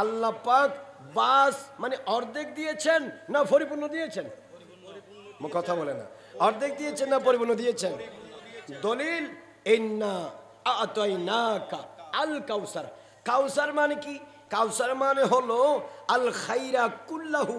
আল্লাহ পাক বাস মানে অর্ধেক দিয়েছেন না পরিপূর্ণ দিয়েছেন? কথা বলে না, অর্ধেক দিয়েছেন না পরিপূর্ণ দিয়েছেন? দলিল, ইন্না আ'তাইনাকা আল কাউসার। কাউসার মানে কি? কাউসার মানে হলো আল খাইরা কুল্লাহু,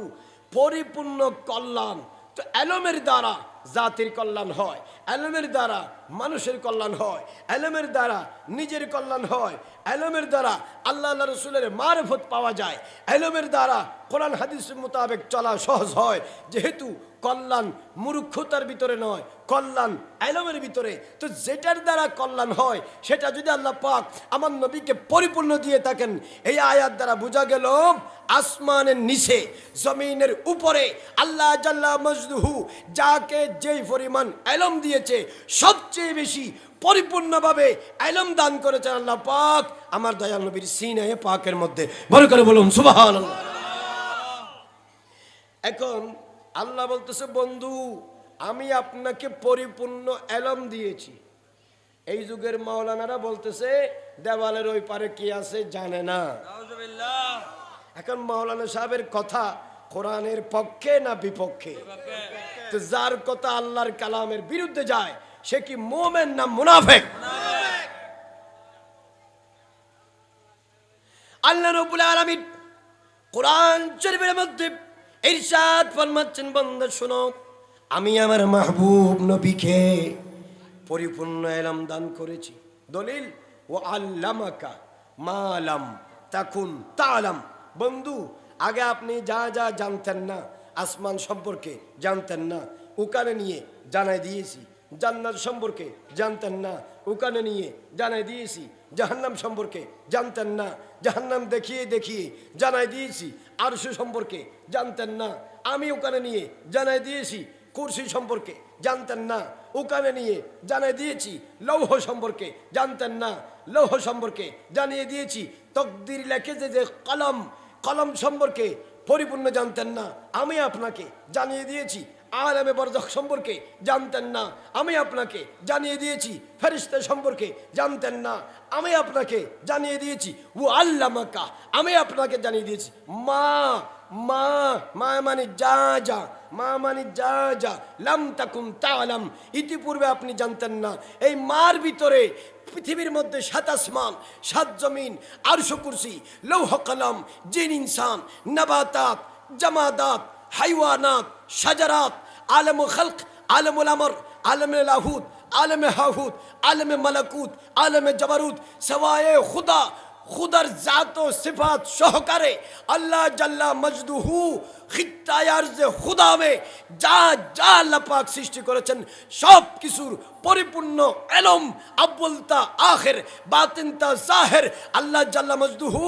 পরিপূর্ণ কল্যাণ। তো এলমের দ্বারা জাতির কল্যাণ হয়, এলমের দ্বারা মানুষের কল্যাণ হয়, এলমের দ্বারা নিজের কল্যাণ হয়, এলমের দ্বারা আল্লাহ আল্লাহ রসুলের মারফত পাওয়া যায়, এলমের দ্বারা কোরআন হাদিসের মোতাবেক চলা সহজ হয়। যেহেতু কল্যাণ মূর্খতার ভিতরে নয়, কল্যাণ এলমের ভিতরে। তো যেটার দ্বারা কল্যাণ হয় সেটা যদি আল্লাহ পাক আমার নবীকে পরিপূর্ণ দিয়ে থাকেন, এই আয়াত দ্বারা বোঝা গেল আসমানের নিচে জমিনের উপরে আল্লাহ জাল্লা মজদুহু যাকে যেই পরিমাণ এলম দিয়েছে, সবচেয়ে বেশি পরিপূর্ণভাবে এলম দান করেছেন আল্লাহ পাক আমার দয়াল নবীর সিনায়ে পাকের মধ্যে। বড় করে বলুন সুবহানাল্লাহ। এখন আল্লাহ বলতেছে, বন্ধু আমি আপনাকে পরিপূর্ণ এলম দিয়েছি। এই যুগের মাওলানারা বলতেছে দেওয়ালের ওই পারে কি আছে জানে না। এখন মাওলানা সাহেবের কথা কোরআনের পক্ষে না বিপক্ষে? তো যার কথা আল্লাহর কালামের বিরুদ্ধে যায় সে কি মুমিন না মুনাফিক? আল্লাহ রাব্বুল আলামিন কোরআন শরীফের মধ্যে ইরশাদ ফরমাচ্ছেন, বান্দা শোনো, আমি আমার মাহবুব নবীকে পরিপূর্ণ ইলম দান করেছি। দলিল, ওয়া আল্লামাকা মা লাম তাকুন তা'লাম। বন্ধু আগে আপনি যা যা জানতেন না, আসমান সম্পর্কে জানতেন না, ওখানে নিয়ে জানাই দিয়েছি। জান্নাত সম্পর্কে জানতেন না, ওখানে নিয়ে জানাই দিয়েছি। জাহান্নাম সম্পর্কে জানতেন না, জাহান্নাম দেখিয়ে দেখিয়ে জানাই দিয়েছি। আরশ সম্পর্কে জানতেন না, আমি ওখানে নিয়ে জানাই দিয়েছি। কুরসি সম্পর্কে জানতেন না, ওখানে নিয়ে জানিয়ে দিয়েছি। লৌহ সম্পর্কে জানতেন না, লৌহ সম্পর্কে জানিয়ে দিয়েছি। তকদির লেখে যে কলম, কলম সম্পর্কে পরিপূর্ণ জানতেন না, আমি আপনাকে জানিয়ে দিয়েছি। আলেমে বরজখ সম্পর্কে জানতেন না, আমি আপনাকে জানিয়ে দিয়েছি। ফেরেশতা সম্পর্কে জানতেন না, আমি আপনাকে জানিয়ে দিয়েছি। ও আল্লামাকা, আমি আপনাকে জানিয়ে দিয়েছি। মা মা মা মানে যা যা, মা মানে যা যা, লাম তাকুন তা'লাম, ইতিপূর্বে আপনি জানতেন না। এই মার ভিতরে পৃথিবীর মধ্যে ৭ আসমান, ৭ জমিন, আরশ, কুরসি, লৌহ কলম, জিন ইনসান, নাবাতাত, জামাদাত, হাইওয়ানাত, শাজারাত, আলম খালক, আলমুল আমর, আলমে লাহুদ, আলমে হাহুদ, আলমে মালাকুত, আলমে জাবারুত, সওয়ায়ে খুদা, খুদার জাত ও সিফাত সহকারে আল্লাহ জাল্লা মজদুহু খিত্তায়ে আরজে খুদামে যা যা আল্লাহ পাক সৃষ্টি করেছেন সব কিছুর পরিপূর্ণ এলম, আব্বুলতা আখের, বাতিনতা জাহের আল্লাহ জাল্লা মজদুহু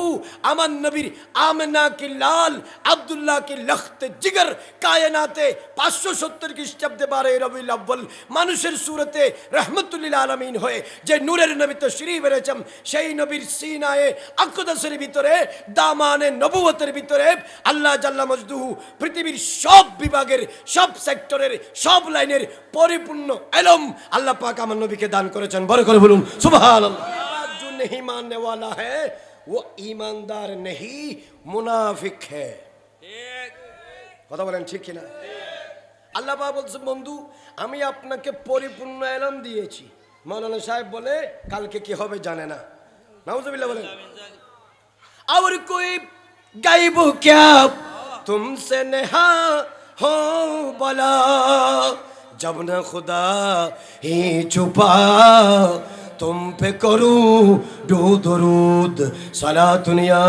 আমার নবীর আমেনা কি লাল, আব্দুল্লাহ কি লখতে জিগর কায়নাতে ৫৭০ খ্রিস্টাব্দে ১২ রবিউল আউয়াল মানুষের সুরতে রহমতুল্লিল আলামিন হয়ে যে নূরের নবী তশরীফ এনেছেন, সেই নবীর সিনায়ে আকদাসের ভিতরে, দামানে নবুয়তের ভিতরে আল্লাহ জাল্লা মজদুহু পৃথিবীর সব বিভাগের, সব সেক্টরের, সব লাইনের পরিপূর্ণ এলম আল্লাহ পাক আমার নবীকে দান করেছেন। বড় করে বলুন সুবহানাল্লাহ। जो नहीं मानने वाला है वो ईमानदार नहीं मुनाफिक है। কথা বলেন ঠিক কিনা? আল্লাহ পাক বলছেন, বন্ধু আমি আপনাকে পরিপূর্ণ এলম দিয়েছি। মাওলানা সাহেব বলে কালকে কি হবে জানে না। নাউজুবিল্লাহ বলেন। और कोई गायब क्या तुमसे नेहा हो बला, जब न खुदा ही छुपा तुम पे करूं दो दरूद सलातुनिया।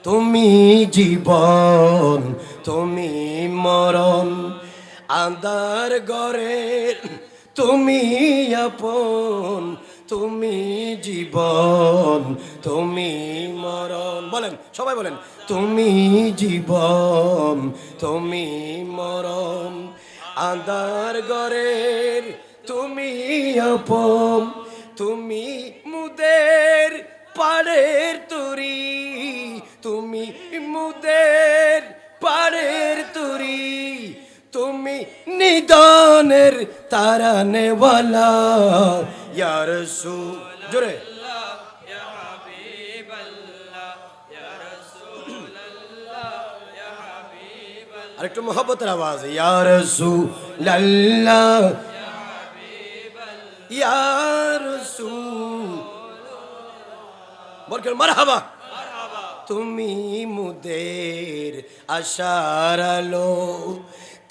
তুমি জীবন তুমি মরণ, আন্ধার ঘরের তুমি আপন, তুমি জীবন তুমি মরণ। বলেন সবাই বলেন, তুমি জীবন তুমি মরণ, আন্ধার ঘরের তুমি আপন, তুমি মুদের পাড়ের তুরি, তুমি মুদের পাড়ের তুরি, তুমি নিদানের তারানেওয়ালা ইয়া রাসূল। জোরে আরেকটু মোহব্বতের আওয়াজ, ইয়া রাসূলাল্লাহ ইয়া রাসূল। বলকেন মারহাবা। তুমি মুদের আশার আলো,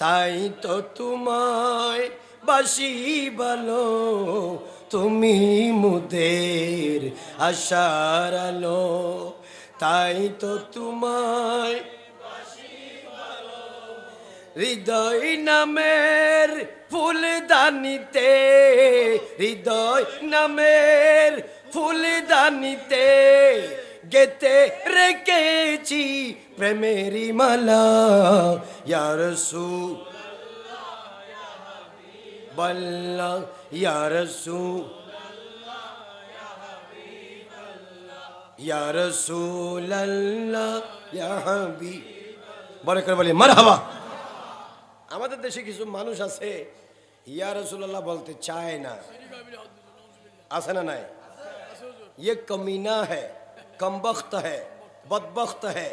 তাই তো তোমায় বাসি ভালো, তুমি মুদের আশার আলো, তাই তো তোমায় হৃদয় নামের ফুলদানিতে, হৃদয় নামের ফুলদানিতে গেতে রেখেছি প্রেমেরি মালা ইয়া রাসূল বল্লা ইয়া রাসূল ইয়া রাসূলাল্লাহ ইয়া হাবিব। বলে করে বলি মারহাবা। আমাদের দেশে কিছু মানুষ আছে ইয়া রাসূলুল্লাহ বলতে চায় না, আছে না নাই? ये कमीना है, कमबख्त है, बदबख्त है,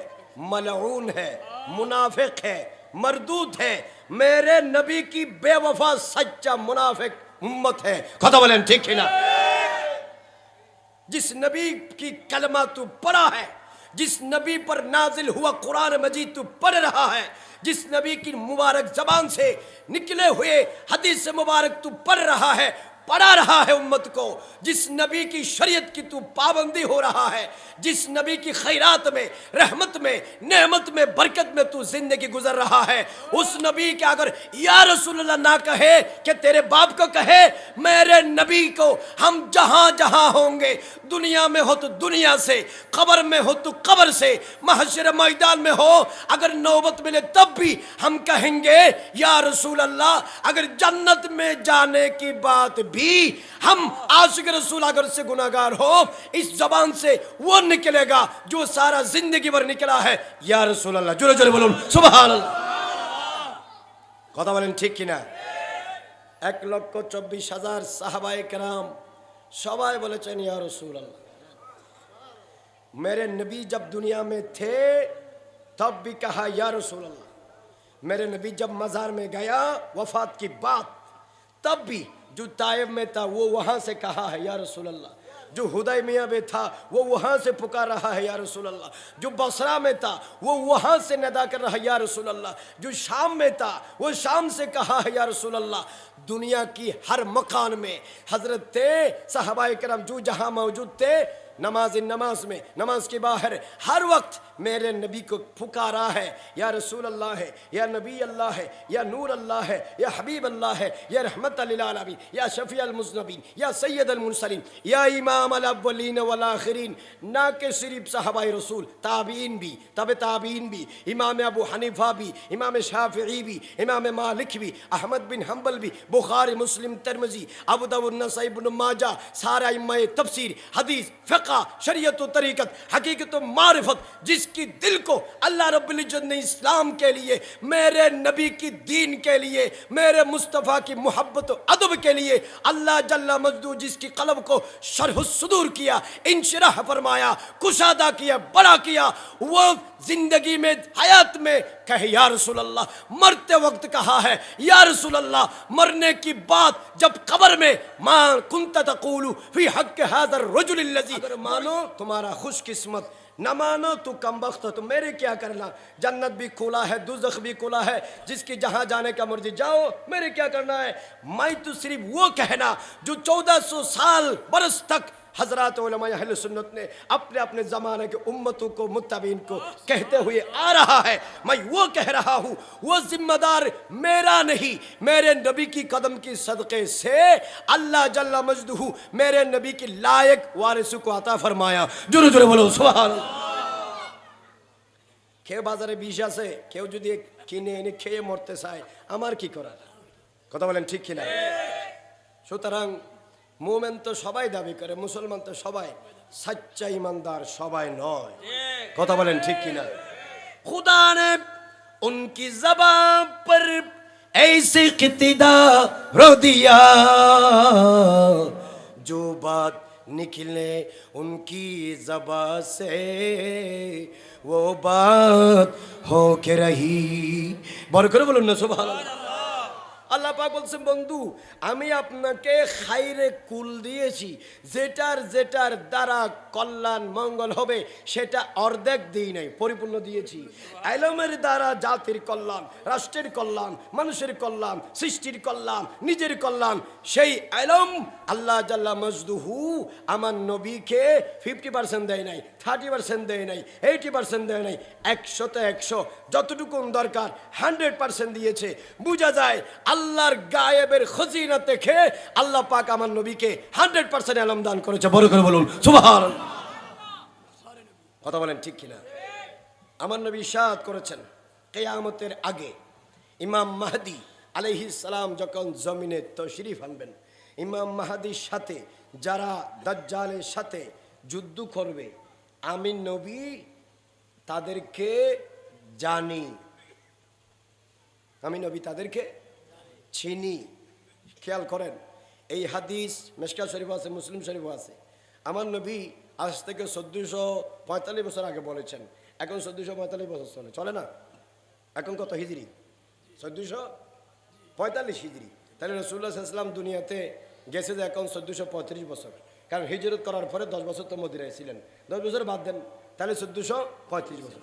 मलऊन है, मुनाफिक है, मरदूद है, मेरे नबी की बेवफा सच्चा मुनाफिक उम्मत है। कथा बोलें ठीक है ना? जिस नबी की कलमा तू पढ़ा है, जिस नबी पर नाजिल हुआ कुरान मजीद तू पढ़ रहा है, जिस नबी की मुबारक जबान से निकले हुए हदीस मुबारक तू पढ़ रहा है, पढ़ा रहा है उम्मत को, जिस नबी की शरीयत की तू पाबंदी हो रहा है, जिस नबी की खैरात में, रहमत में, नेमत में, बरकत में तू जिंदगी गुजर रहा है, उस नबी के अगर या रसूलुल्लाह ना कहे कि तेरे बाप को कहे, मेरे नबी को हम जहां जहां होंगे, दुनिया में हो तो दुनिया से, कब्र में हो तो कब्र से, महशर मैदान में हो अगर नौबत मिले तब भी हम कहेंगे या रसूलल्लाह। अगर जन्नत में जाने की बात भी हम आशिक रसूल अगर से गुनाहगार हो, इस जबान से वो निकलेगा जो सारा जिंदगी भर निकला है, या रसूल अल्लाह। जोरे जोरे बोलूं सुभान अल्लाह। কথা বলেন ঠিক কিনা? 1,24,000 সাহাবায়ে কেরাম সবাই বলেছেন ইয়া रसूल अल्लाह। मेरे नबी जब दुनिया में थे तब भी कहा या रसूल अल्लाह। मेरे नबी जब मजार में गया वफात की बात, तब भी जो ताइब में था वो वहाँ से कहा है या रसूल अल्लाह। जो हुदैबिया में था वो वहाँ से पुकार रहा है या रसूल अल्लाह। जो बसरा में था वो वहाँ से नदा कर रहा है या रसूल अल्लाह। जो शाम में था वो शाम से कहा है या रसूल अल्लाह। दुनिया की हर मकान में हजरत थे, सहाबाए करम जो जहाँ मौजूद थे, नमाज में, नमाज के बाहर हर वक्त मेरे नबी को पुकारा है या रसूल अल्लाह है, या नबी अल्लाह है, या नूर अल्लाह है, या हबीब अल्लाह है, या रहमत लिल आलमीन, या शफी अल मुज़नबीन, या सैयद अल मुरसलीन, या इमाम अल अव्वलीन वल आखिरीन। ना के सिर्फ सहाबाए रसूल, ताबीन भी, तबे ताबीन भी, इमाम अबू हनीफा भी, इमाम शाफिई भी, इमाम मालिक भी, अहमद बिन हम्बल भी, बुखारी, मुस्लिम, तिरमिज़ी, अबू दाऊद, नसाई, इब्न माजा, सारा इमाम तफसीर, हदीस, फ़िक़्ह, शरीयत और तरीक़त, हकीकत और मारिफत, जिसकी दिल को अल्लाह रब्बुल इज़्ज़त ने इस्लाम के लिए, मेरे नबी की दीन के लिए, मेरे मुस्तफ़ा की मोहब्बत और अदब के लिए अल्लाह जल्ला मजदू जिसकी कल्ब को शरह सुदूर किया, इंशराह फरमाया, कुशादा किया, बड़ा किया, वो जिंदगी में हयात में कहे या रसूल अल्लाह, मरते वक्त कहा है या रसूल अल्लाह, मरने की बात जब कब्र में मां कुंता तक़ूलु फी हक़्क़ि हाज़ा रजुल लज़ी, अगर मानो तुम्हारा खुशकिस्मत, न मानो तो कमबख्त, तो मेरे क्या करना, जन्नत भी खुला है दोज़ख भी खुला है, जिसकी जहां जाने का मर्जी जाओ, मेरे क्या करना है। मैं तो सिर्फ वो कहना जो 1400 साल बरस तक हजरत उलमा अहले सुन्नत ने अपने अपने ज़माने के उम्मतों को मुत्तबीन को कहते हुए आ रहा है, मैं वो कह रहा हूँ। वो जिम्मेदार मेरा नहीं, मेरे नबी की कदम की सदक़े से अल्लाह जल्ला मजदूहू मेरे नबी की लायक वारिसों को अता फरमाया। जुरे जुरे बोलो सुभान अल्लाह। কেউ বাজারে বিষ আছে, কেউ যদি কিনে এনে খেয়ে মরতে চায়, আমার কি করার? কথা বলেন ঠিক কিনা? সুতরাং মোমেন তো সবাই দাবি করে, মুসলমান তো সবাই, সচ্চা ईमानदार সবাই নয়। কথা বলেন ঠিক কিনা? खुदा ने उनकी ज़बान पर ऐसे इक़्तिदा रो दिया, जो बात निकले उनकी ज़बान से वो बात हो के रही। বড় করে বলুন না সুবহানাল্লাহ। আল্লাহ পাক বলছেন, বন্ধু আমি আপনাকে খাইরে কুল দিয়েছি, যেটার যেটার দ্বারা কল্যাণ মঙ্গল হবে সেটা অর্ধেক দিই নাই, পরিপূর্ণ দিয়েছি। ইলমের দ্বারা জাতির কল্যাণ, রাষ্ট্রের কল্যাণ, মানুষের কল্যাণ, সৃষ্টির কল্যাণ, নিজের কল্যাণ, সেই ইলম আল্লাহ জাল্লা মজদুহু আমার নবীকে 50% দেয় নাই, 30% দেয় নাই, 80% দেয় নাই, 100তে 100 যতটুকু দরকার 100% দিয়েছে। বোঝা যায় আল্লাহর গায়েবের খজিনা থেকে আল্লাহ পাক আমার নবীকে 100% ইলম দান করেছে। বড় করে বলুন সুবহানাল্লাহ। কথা বলেন ঠিক কিনা? আমার নবী ইরশাদ করেছেন, কিয়ামতের আগে ইমাম মাহদী আলাইহিস সালাম যখন জমিনে তশরিফ আনবেন, ইমাম মাহদীর সাথে যারা দাজ্জালের সাথে যুদ্ধ করবে, আমি নবী তাদেরকে জানি, আমি নবী তাদেরকে চিনি। খেয়াল করেন, এই হাদিস মিশকাত শরীফ আছে, মুসলিম শরীফ আছে। আমার নবী আজ থেকে 1445 বছর আগে বলেছেন, এখন 1445 বছর চলে, চলে না? এখন কত হিজরি? 1445 হিজরি। তাহলে রাসূলুল্লাহ সাল্লাল্লাহু আলাইহি ওয়াসাল্লাম দুনিয়াতে গেছে যে এখন 1435 বছর, কারণ হিজরত করার পরে 10 বছর তো মদিনায় ছিলেন, 10 বছর বাদ দেন, তাহলে 1435 বছর।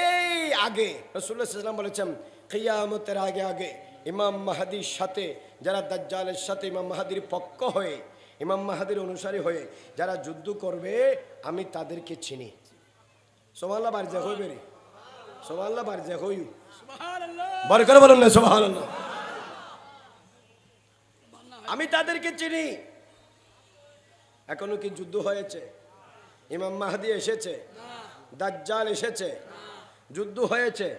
এই আগে রাসূলুল্লাহ সাল্লাল্লাহু আলাইহি ওয়াসাল্লাম বলেছেন, কিয়ামতের আগে আগে ইমাম মাহদীর সাথে যারা দাজ্জালের সাথে ইমাম মাহদীর পক্ষ হয়ে, ইমাম মাহদীর অনুসারী হয়ে যারা যুদ্ধ করবে, আমি তাদেরকে চিনি। সুবহানাল্লাহ। বারজা হইবে রে, সুবহানাল্লাহ। বারজা হই, সুবহানাল্লাহ। বার করে বলুন না সুবহানাল্লাহ। আমি তাদেরকে চিনি। এখনো কি যুদ্ধ হয়েছে? ইমাম মাহদী এসেছে, দাজ্জাল এসেছে, যুদ্ধ হয়েছে,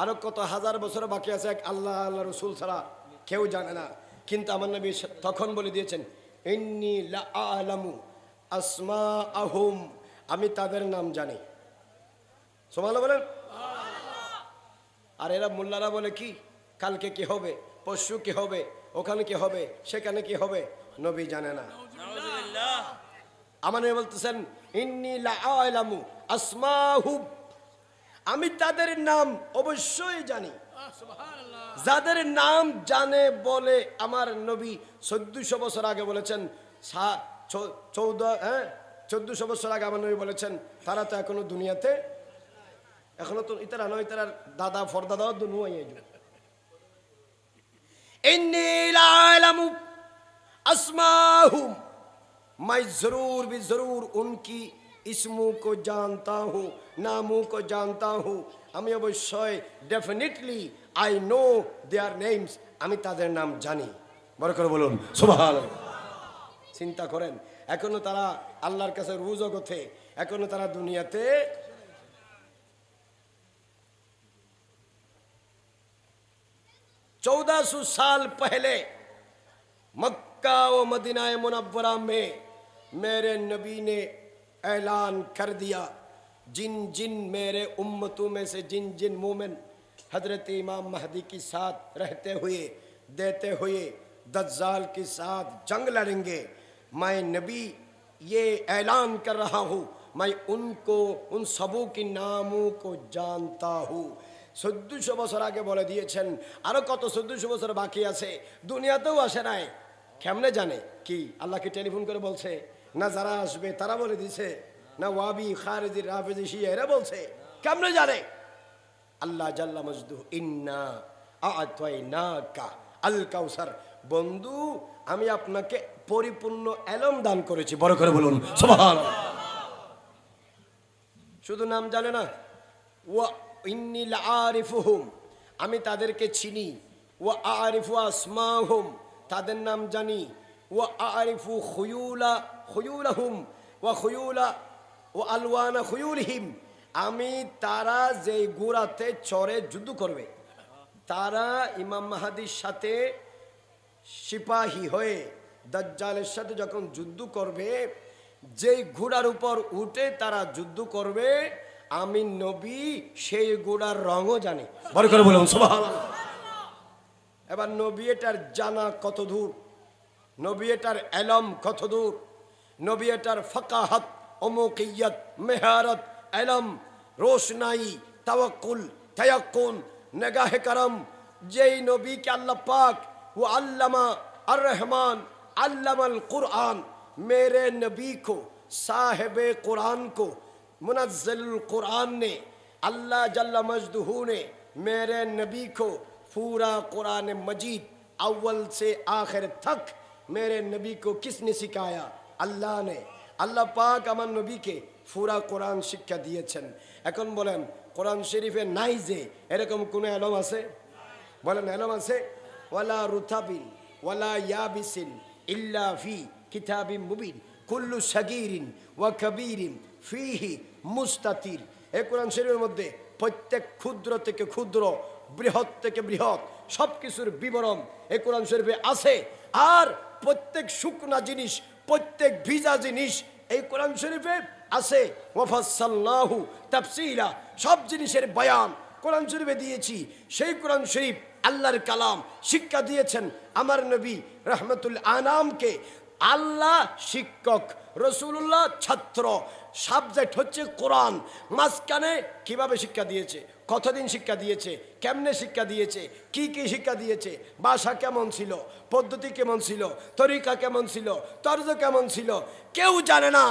আরো কত হাজার বছর বাকি আছে, আল্লাহ আল্লাহ রসুল ছাড়া কেউ জানে না। কিন্তু আমার নবী তখন বলে দিয়েছেন, ইন্নী লা আ'লামু আসমাআহুম, আমি তাদের নাম জানি। সুবহানাল্লাহ বলেন। আর এরা মোল্লারা বলে কি, কালকে কি হবে, পরশু কি হবে, ওখানে কি হবে, সেখানে কি হবে, নবী জানে না। আমার নবী বলতেছেন, ইন্নী লা আ'লামু আসমাহুম, আমি তাদের নাম অবশ্যই জানি। যাদের নাম জানে বলে আমার নবী 1400 বছর আগে বলেছেন, 1400 বছর আগে আমার নবী বলেছেন, তারা তো এখনো দুনিয়াতে, এখনো তো ইতারা নয়, ইতারার দাদা ফরদাদাও দুনিয়ায়। ইন্নী লা আ'লামু আসমাহুম, मैं जरूर भी जरूर उनकी इसमों को जानता हूँ, नामों को जानता हूँ। আমি অবশ্যই definitely I know their names, আমি তাদের নাম জানি। বড় করে বলুন সুবহানাল্লাহ। চিন্তা করেন, এখনো তারা আল্লাহর কাছে রুজু করতে, এখনো তারা দুনিয়াতে। 1400 साल पहले मक्का व मदीना मुनव्वरा में मेरे नबी ने ऐलान कर दिया, जिन जिन मेरे उम्मतों में से जिन जिन मोमिन हजरत इमाम महदी के साथ रहते हुए देते हुए दज्जाल के साथ जंग लड़ेंगे, मैं नबी ये ऐलान कर रहा हूँ, मैं उनको उन सबों की नामों को जानता हूँ 1400 বছর আগে বলে দিয়েছেন আরো কত 1400 বছর বাকি আছে দুনিয়াতেও আসে নাই কেমনে জানে কি আল্লাহকে টেলিফোন করে বলছে না যারা আসবে তারা বলে দিছে না ওয়াবি খারিজি রাফিজি শিয়া এরা বলছে কেমনে জানে আল্লাহ জাল্লা মজদু ইন্না আ'তাইনাকা আল কাউসার বন্ধু আমি আপনাকে পরিপূর্ণ এলম দান করেছি বড় করে বলুন সুবহানাল্লাহ শুধু নাম জানে না ওয়া ইন্নী লাআরিফুহুম আমি তাদেরকে চিনি ওয়া আরিফু আসমাহুম তাদের নাম জানি ওয়া আরিফু খুয়ুলাহুম ওয়া খুয়ুলা ও আলওয়ানা খুয়ুলহিম আমি তারা যে ঘোড়াতে চড়ে যুদ্ধ করবে তারা ইমাম মাহদির সাথে সিপাহী হয়ে দাজ্জালের সাথে যখন যুদ্ধ করবে যেই ঘোড়ার উপর উঠে তারা যুদ্ধ করবে আমি নবী সেই ঘোড়ার রঙও জানি বড় করে বলুন সুবহানাল্লাহ এবার নবী এটার জানা কত দূর নবী এটার এলম কত দূর নবী এটার ফাকাহাত অমুকিয়ত মেহারত এলম রোশনাই তাওয়াক্কুল তায়াক্কুন নিগাহে করম যেই নবীকে আল্লাহ পাক वो अल्लामा अर्रहमान अल्लामल कुरान मेरे नबी को साहिब कुरान को मुनज़्ज़िलुल कुरान ने अल्लाह जल्ला मजदूहू ने मेरे नबी को पूरा कुरान मजीद अव्वल से आखिर तक मेरे नबी को किसने सिखाया अल्लाह ने अल्लाह पाक আমার নবীকে পুরা কোরআন শিক্ষা দিয়েছেন এখন বলেন কোরআন শরীফে নাই যে এরকম কোন এলম আছে বলেন এলম আছে ওয়ালা রুতাবিন ওয়ালা ইয়াবিসিন ইল্লা ফি কিতাবিম মুবিন কুল্লু সাগীরিন ওয়া কাবীরিন ফিহি মুস্তাতির এই কোরআন শরীফের মধ্যে প্রত্যেক ক্ষুদ্র থেকে ক্ষুদ্র বৃহৎ থেকে বৃহৎ সব কিছুর বিবরণ এই কোরআন শরীফে আছে আর প্রত্যেক শুকনা জিনিস প্রত্যেক ভিজা জিনিস এই কোরআন শরীফে আছে ওয়াফাসসালনাহু তাফসীলা সব জিনিসের বয়ান কোরআন শরীফে দিয়েছি সেই কোরআন শরীফ আল্লাহর কালাম শিক্ষা দিয়েছেন আমার নবী রাহমাতুল আনামকে আল্লাহ শিক্ষক রাসূলুল্লাহ ছাত্র সাবজেক্ট হচ্ছে কোরআন মাঝখানে কিভাবে শিক্ষা দিয়েছে কতদিন শিক্ষা দিয়েছে কেমনে শিক্ষা দিয়েছে কি কি শিক্ষা দিয়েছে ভাষা কেমন ছিল পদ্ধতি কেমন ছিল তরিকা কেমন ছিল তর্জ কেমন ছিল কেউ জানে না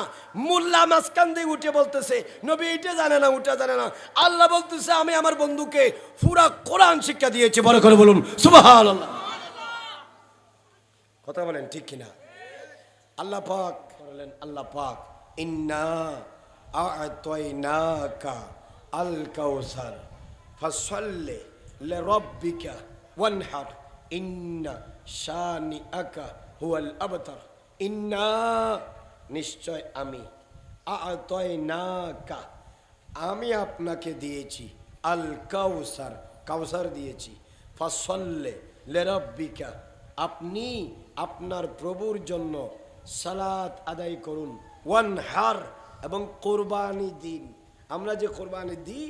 মোল্লা মাঝখান দিয়ে উঠে বলতেছে নবী এটা জানে না ওটা জানে না আল্লাহ বলতেছে আমি আমার বন্ধুকে পুরা কোরআন শিক্ষা দিয়েছি বড় করে বলুন সুবহানাল্লাহ কথা বলেন ঠিক কিনা আল্লাহ পাক বলেন আল্লাহ পাক ইন্না আ'তাইনাকা আল কাউসার ফাসাল্লি লিরাব্বিকা ওয়ানহার ইন্না শানিআকা হুয়াল আবতার ইন্না নিশ্চয় আমি আ'তাইনাকা আমি আপনাকে দিয়েছি আল কাউসার কাউসার দিয়েছি ফাসাল্লি লিরাব্বিকা আপনি আপনার প্রভুর জন্য সালাত আদায় করুন ওয়ানহার এবং কোরবানি দিন আমরা যে কোরবানি দিই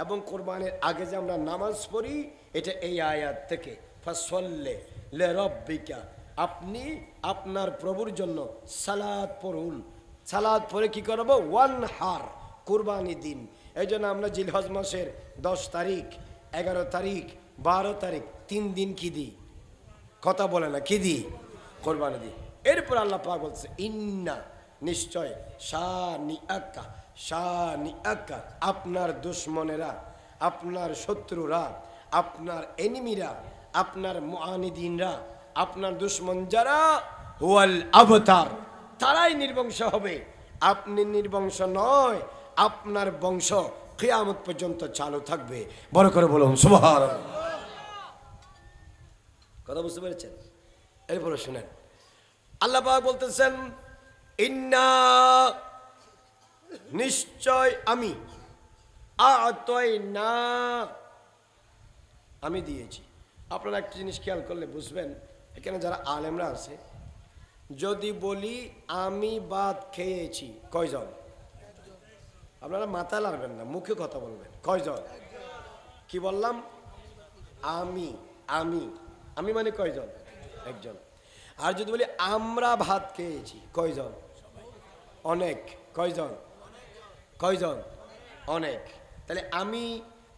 এবং কোরবানির আগে যে আমরা নামাজ পড়ি এটা এই আয়াত থেকে ফাসাল্লি লিরাব্বিকা আপনি আপনার প্রভুর জন্য সালাত পড়ুন সালাত পড়ে কি করব ওয়ানহার কোরবানি দিন এই জন্য আমরা জিলহজ মাসের 10 তারিখ 11 তারিখ 12 তারিখ 3 দিন কি দিই কথা বলে না কি দিই কোরবানি দিই এরপর আল্লাহ পাক বলছে ইন্না নিশ্চয় শানিআকা আপনার দুশমনেরা আপনার শত্রুরা আপনার এনিমিরা আপনার মুআনিদিনরা আপনার দুশমন যারা হুয়াল আবতার তারাই নির্বংশ হবে আপনি নির্বংশ নয় আপনার বংশ কিয়ামত পর্যন্ত চালু থাকবে বড় করে বলুন সুবহানাল্লাহ কথা বুঝতে পেরেছেন এরপর শুনেন আল্লাহ পাক বলতেছেন ইন্না নিশ্চয় আমি আ'তাইনা আমি দিয়েছি আপনারা একটা জিনিস খেয়াল করলে বুঝবেন এখানে যারা আলেমরা আছে যদি বলি আমি ভাত খেয়েছি কয়জন আপনারা মাথা লাড়বেন না মুখে কথা বলবেন কয়জন কি বললাম আমি আমি আমি মানে কয়জন একজন আর যদি বলি আমরা ভাত খেয়েছি কয়জন অনেক কয়জন কয়জন? অনেক। তাহলে আমি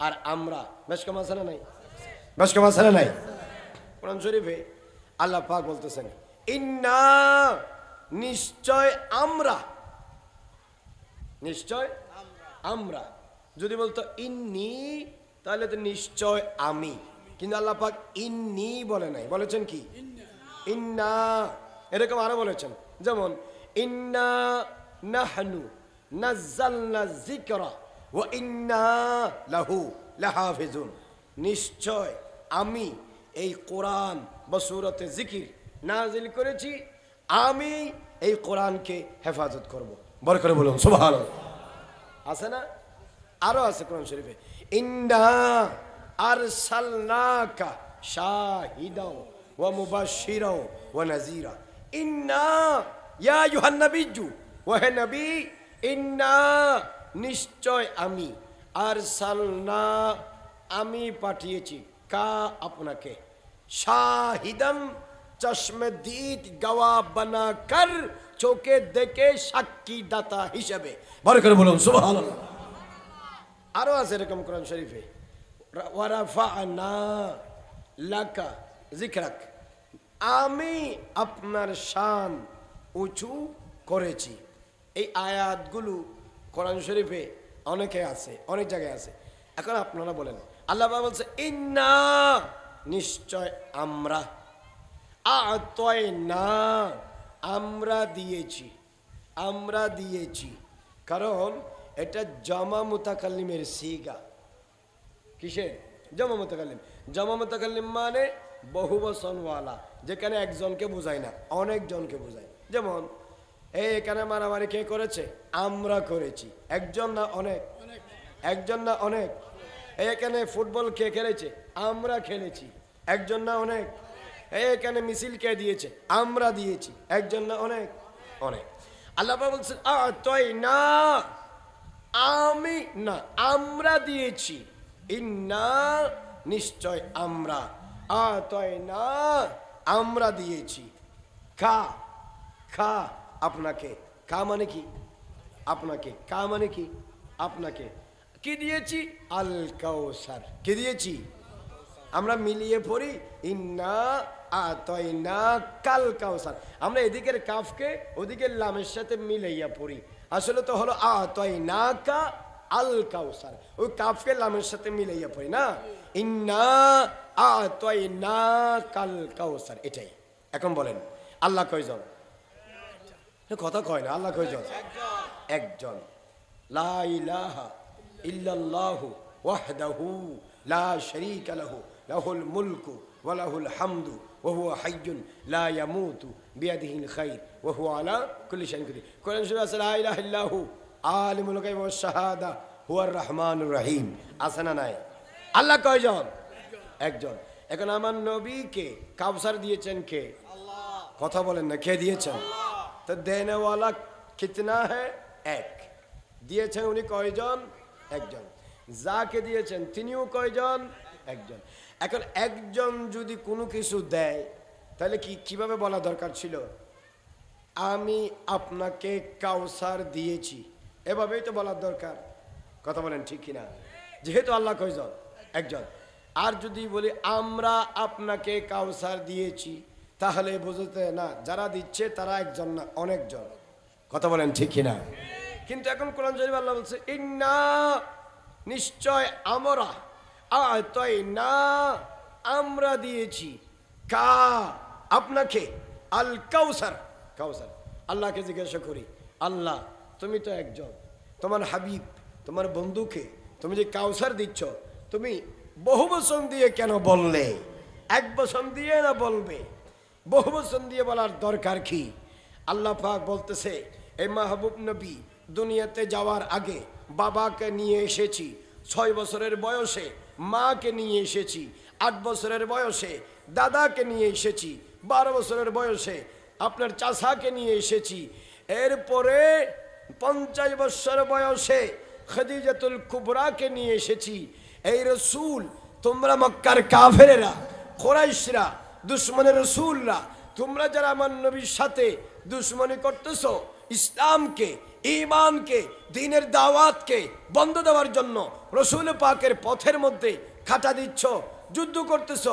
আর আমরা বেশ কম আছে না নাই? বেশ কম আছে না নাই? কোরআন শরীফে আল্লাহ পাক বলতেছেন ইন্না, নিশ্চয় আমরা, নিশ্চয় আমরা। যদি বলতো ইন্নি তাহলে তো নিশ্চয় আমি, কিন্তু আল্লাহ পাক ইন্নি বলে নাই, বলেছেন কি ইন্না। এরকম আরো বলেছেন, যেমন ইন্না নাহনু নাজ্জালনা যিকরা ওয়া ইন্না লাহু লাহাফিজুন। নিশ্চয় আমি এই কোরআন বা সূরাতে জিকির নাজিল করেছি, আমি এই কোরআনকে হেফাজত করব। বড় করে বলুন সুবহানাল্লাহ। আছে না? আরো আছে কোরআন শরীফে ইন্না আরসালনাকা শাহিদাও ওয়া মুবাশশিরাও ওয়া নাযীরা। ইন্না ইয়া আইয়ুহান নাবিয়্যু, ওয়া হে নবী, ইন্না নিশ্চয় আমি, আরসালনা আমি পাঠিয়েছি, কা আপনাকে, শাহিদান চশমদীদ গওয়া বানা কর, চোখে দেখে সাক্ষী দাতা হিসেবে। বড় করে বলুন সুবহানাল্লাহ। আরো আছে এরকম কোরআন শরীফে ওয়ারাফা'না লাকা যিকরাক, আমি আপনার শান উঁচু করেছি। এই আয়াতগুলো কোরআন শরীফে অনেকে আছে, অনেক জায়গায় আছে। এখন আপনারা বলেন, আল্লাহ পাক বলছে ইন্না নিশ্চয় আমরা, আ'তাইনা আমরা দিয়েছি, আমরা দিয়েছি। কারণ এটা জমা মুতাকাল্লিমের সিগা। কিসের? জমা মুতাকাল্লিম। জমা মুতাকাল্লিম মানে বহুবচনওয়ালা, যেখানে একজনকে বোঝায় না, অনেকজনকে বোঝায়। যেমন এই এখানে মারামারি কে করেছে? আমরা করেছি। একজন না অনেক? একজন না অনেক? এই এখানে ফুটবল কে খেলেছে? আমরা খেলেছি। একজন না অনেক? এই এখানে মিছিল কে দিয়েছে? আমরা দিয়েছি। একজন না অনেক? অনেক। আল্লাহ পাক বলছেন আ'তাইনা, আমি না আমরা দিয়েছি, ইন্না নিশ্চয় আমরা, আ'তাইনা আমরা দিয়েছি, কা কা আপনাকে, কা মানে কি? আপনাকে। কা মানে কি? আপনাকে। কি দিয়েছি? আল কাউসার। কি দিয়েছি? আমরা মিলিয়ে পড়ি ইন্না আ'তাইনা কাল কাউসার। আমরা এদিকের কাফকে ওদিকের লামের সাথে মিলাইয়া পড়ি, আসলে তো হলো আ'তাইনা কা আল কাউসার। ওই কাফকে লামের সাথে মিলাইয়া পড়ি না, ইন্না আ'তাইনা কাল কাউসার, এটাই। এখন বলেন আল্লাহ কয়জন? কথা কয় না, আল্লাহ কয়জন? একজন। লা ইলাহা ইল্লাল্লাহু ওয়াহদাহু লা শারীকা লাহু লাহুল মুলকু ওয়া লাহুল হামদু ওয়া হুয়া হাইয়্যুন লা ইয়ামুতু বিয়াদিহিল খায়র ওয়া হুয়া আলা কুল্লি শাইইন কাদির। কোরআন শরীফে আছে লা ইলাহা ইল্লাহু আলিমুল গায়বি ওয়াশ শাহাদা হুয়ার রহমানুর রহিম। আছে না নাই? আল্লাহ কয়জন? একজন। এখন আমার নবীকে কাউসার দিয়েছেন কে? আল্লাহ। কথা বলেন না, কে দিয়েছেন? তো দেনে ওয়ালা কিতনা হ্যায়? এক। দিয়েছেন উনি কয়জন? একজন। যাকে দিয়েছেন তিনিও কয়জন? একজন। এখন একজন যদি কোনো কিছু দেয় তাহলে কিভাবে বলা দরকার ছিল? আমি আপনাকে কাউসার দিয়েছি, এভাবেই তো বলার দরকার। কথা বলেন ঠিক কিনা? যেহেতু আল্লাহ কয়জন? একজন। আর যদি বলি আমরা আপনাকে কাউসার দিয়েছি, তাহলে বুঝতে না যারা দিচ্ছে তারা একজন না অনেকজন। কথা বলেন ঠিক কিনা? কিন্তু এখন কোরআন শরীফে আল্লাহ বলছে ইন্না নিশ্চয় আমরা, আ'তাইনা আমরা দিয়েছি, কা আপনাকে, আল কাউসার কাউসার। আল্লাহকে জিজ্ঞাসা করি, আল্লাহ তুমি তো একজন, তোমার হাবিব তোমার বন্ধুকে তুমি যে কাউসার দিচ্ছ, তুমি বহু বচন দিয়ে কেন বললে? এক বচন দিয়ে না বলবে? বহু বচন দিয়ে বলার দরকার কি? আল্লাহ পাক বলতেছে এই মাহবুব নবী দুনিয়াতে যাওয়ার আগে বাবাকে নিয়ে এসেছি, 6 বছরের বয়সে মাকে নিয়ে এসেছি, 8 বছরের বয়সে দাদাকে নিয়ে এসেছি, 12 বছরের বয়সে আপনার চাচাকে নিয়ে এসেছি, এরপরে 50 বছর বয়সে খাদিজাতুল কুবরাকে নিয়ে এসেছি। এই রসুল তোমরা মক্কার কাফেরেরা, কুরাইশরা, দুশমনের রসুলরা, তোমরা যারা আমার নবীর সাথে দুশমনি করতেছো, ইসলামকে, ঈমানকে, দ্বীনের দাওয়াতকে বন্ধ দেওয়ার জন্য রসুল পাকের পথের মধ্যে খাটা দিচ্ছ, যুদ্ধ করতেছ,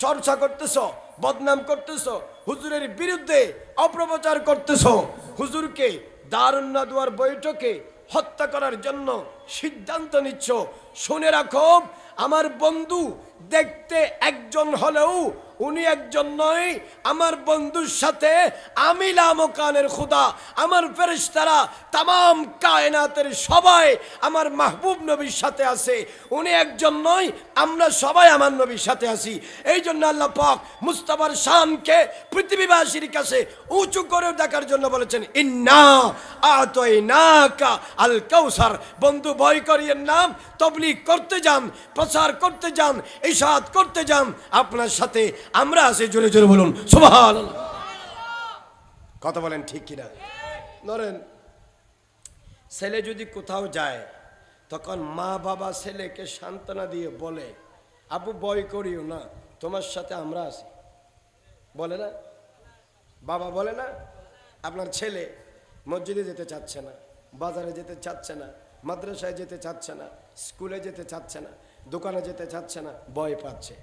চর্চা করতেছ, বদনাম করতেছ, হুজুরের বিরুদ্ধে অপপ্রচার করতেছ, হুজুরকে দারুন নাদওয়ার বৈঠকে হত্যা করার জন্য সিদ্ধান্ত নিচ্ছ। শুনে রাখো, আমার বন্ধু দেখতে একজন হলেও উনি একজন নয়। আমার বন্ধুর সাথে আমি লামকানের খুদা, আমার ফেরেশতারা, তামাম কায়নাতের সবাই আমার মাহবুব নবীর সাথে আছে। উনি একজন নয়, আমরা সবাই আমার নবীর সাথে আছি। এই জন্য আল্লাহ পাক মুস্তাফার শানকে পৃথিবীবাসীর কাছে উঁচু করে দেখার জন্য বলেছেন, ইন্না আতাইনাকা আল কাউসার। বন্ধু ভয় করিয়েন নাম, তবলিগ করতে যান, প্রচার করতে যান, ইরশাদ করতে যান, আপনার সাথে আমরা আছি। জোরে জোরে বলুন সুবহানাল্লাহ। কথা বলেন ঠিক কিনা? ধরেন ছেলে যদি কোথাও যায়, তখন মা বাবা ছেলেকে সান্ত্বনা দিয়ে বলে, আব্বু ভয় করিও না, তোমার সাথে আমরা আছি। বলে না? বাবা বলে না? আপনার ছেলে মসজিদে যেতে চাচ্ছে না, বাজারে যেতে চাচ্ছে না, মাদ্রাসায় যেতে চাচ্ছে না, স্কুলে যেতে চাচ্ছে না, দোকানে যেতে চাচ্ছে না, ভয় পাচ্ছে।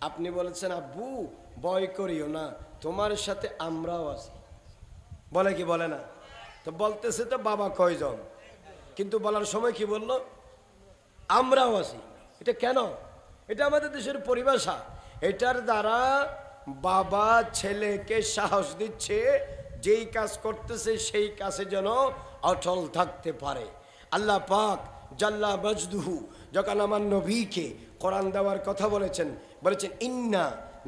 আপনি বলেছেন, আব্বু ভয় করিও না, তোমার সাথে আমরাও আছি। বলে কি বলে না? তো বলতেছে তো বাবা কয়জন, কিন্তু বলার সময় কি বললো? আমরাও আছি। এটা কেন? এটা আমাদের দেশের পরিভাষা। এটার দ্বারা বাবা ছেলেকে সাহস দিচ্ছে, যেই কাজ করতেছে সেই কাজে যেন অটল থাকতে পারে। আল্লাহ পাক জাল্লা মজদুহু যখন আমার নবীকে কোরআন দেওয়ার কথা বলেছেন, বলেছেন ইন্না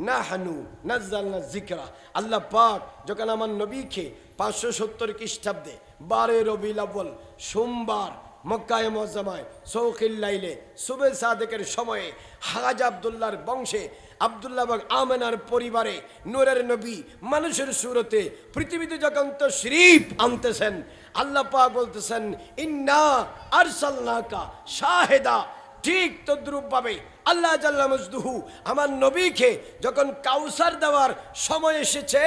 নাহানু নাজ্জালনা যিকরা। আল্লাহ পাক যখন আমার নবীকে 570 খ্রিস্টাব্দে 12 রবিউল আউয়াল সোমবার মক্কায়ে মুআজ্জামায় সৌখিল লাইলে সুবে সাদেকের সময়ে হাজা আব্দুল্লাহর বংশে আব্দুল্লাহ এবং আমেনার পরিবারে নূরের নবী মানুষের সুরতে পৃথিবীতে যখন তাশরীফ আনতেছেন, আল্লাহ পাক বলতেছেন ইন্না আরসালনাকা শাহিদা। ঠিক তদ্রূপ ভাবে আল্লাহ জাল্লা মজদুহু আমার নবীকে যখন কাউসার দেওয়ার সময় এসেছে,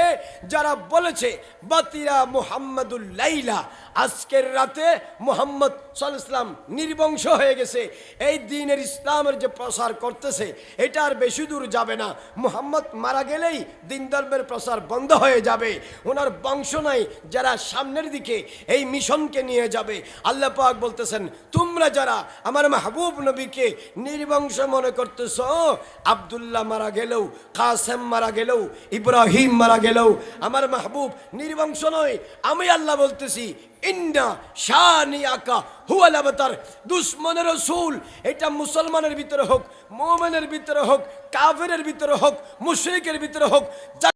যারা বলেছে বাতিরা মুহাম্মাদুল লাইলা, আজকের রাতে মুহাম্মদ সাল্লাল্লাহু আলাইহি ওয়াসাল্লাম নির্বংশ হয়ে গেছে, এই দ্বীনের ইসলামের যে প্রসার করতেছে এটা আর বেশি দূর যাবে না। মুহাম্মদ মারা গেলেই দ্বীন ধর্মের প্রসার বন্ধ হয়ে যাবে, ওনার বংশ নাই যারা সামনের দিকে এই মিশনকে নিয়ে যাবে। আল্লাহ পাক বলতেছেন, তোমরা যারা আমার মাহবুব নবীকে নির্বংশ মনে করতেছ, আব্দুল্লাহ মারা গেলেও, কাসেম মারা গেলেও, ইব্রাহিম মারা গেলেও আমার মাহবুব নির্বংশ নয়। আমি আল্লাহ বলতেছি ইন্না শানিয়াকা হুয়াল আবতার। দুশমনের রাসূল, এটা মুসলমানের ভিতরে হোক, মুমিনের ভিতরে হোক, কাফেরের ভিতরে হোক, মুশরিকের ভিতরে হোক,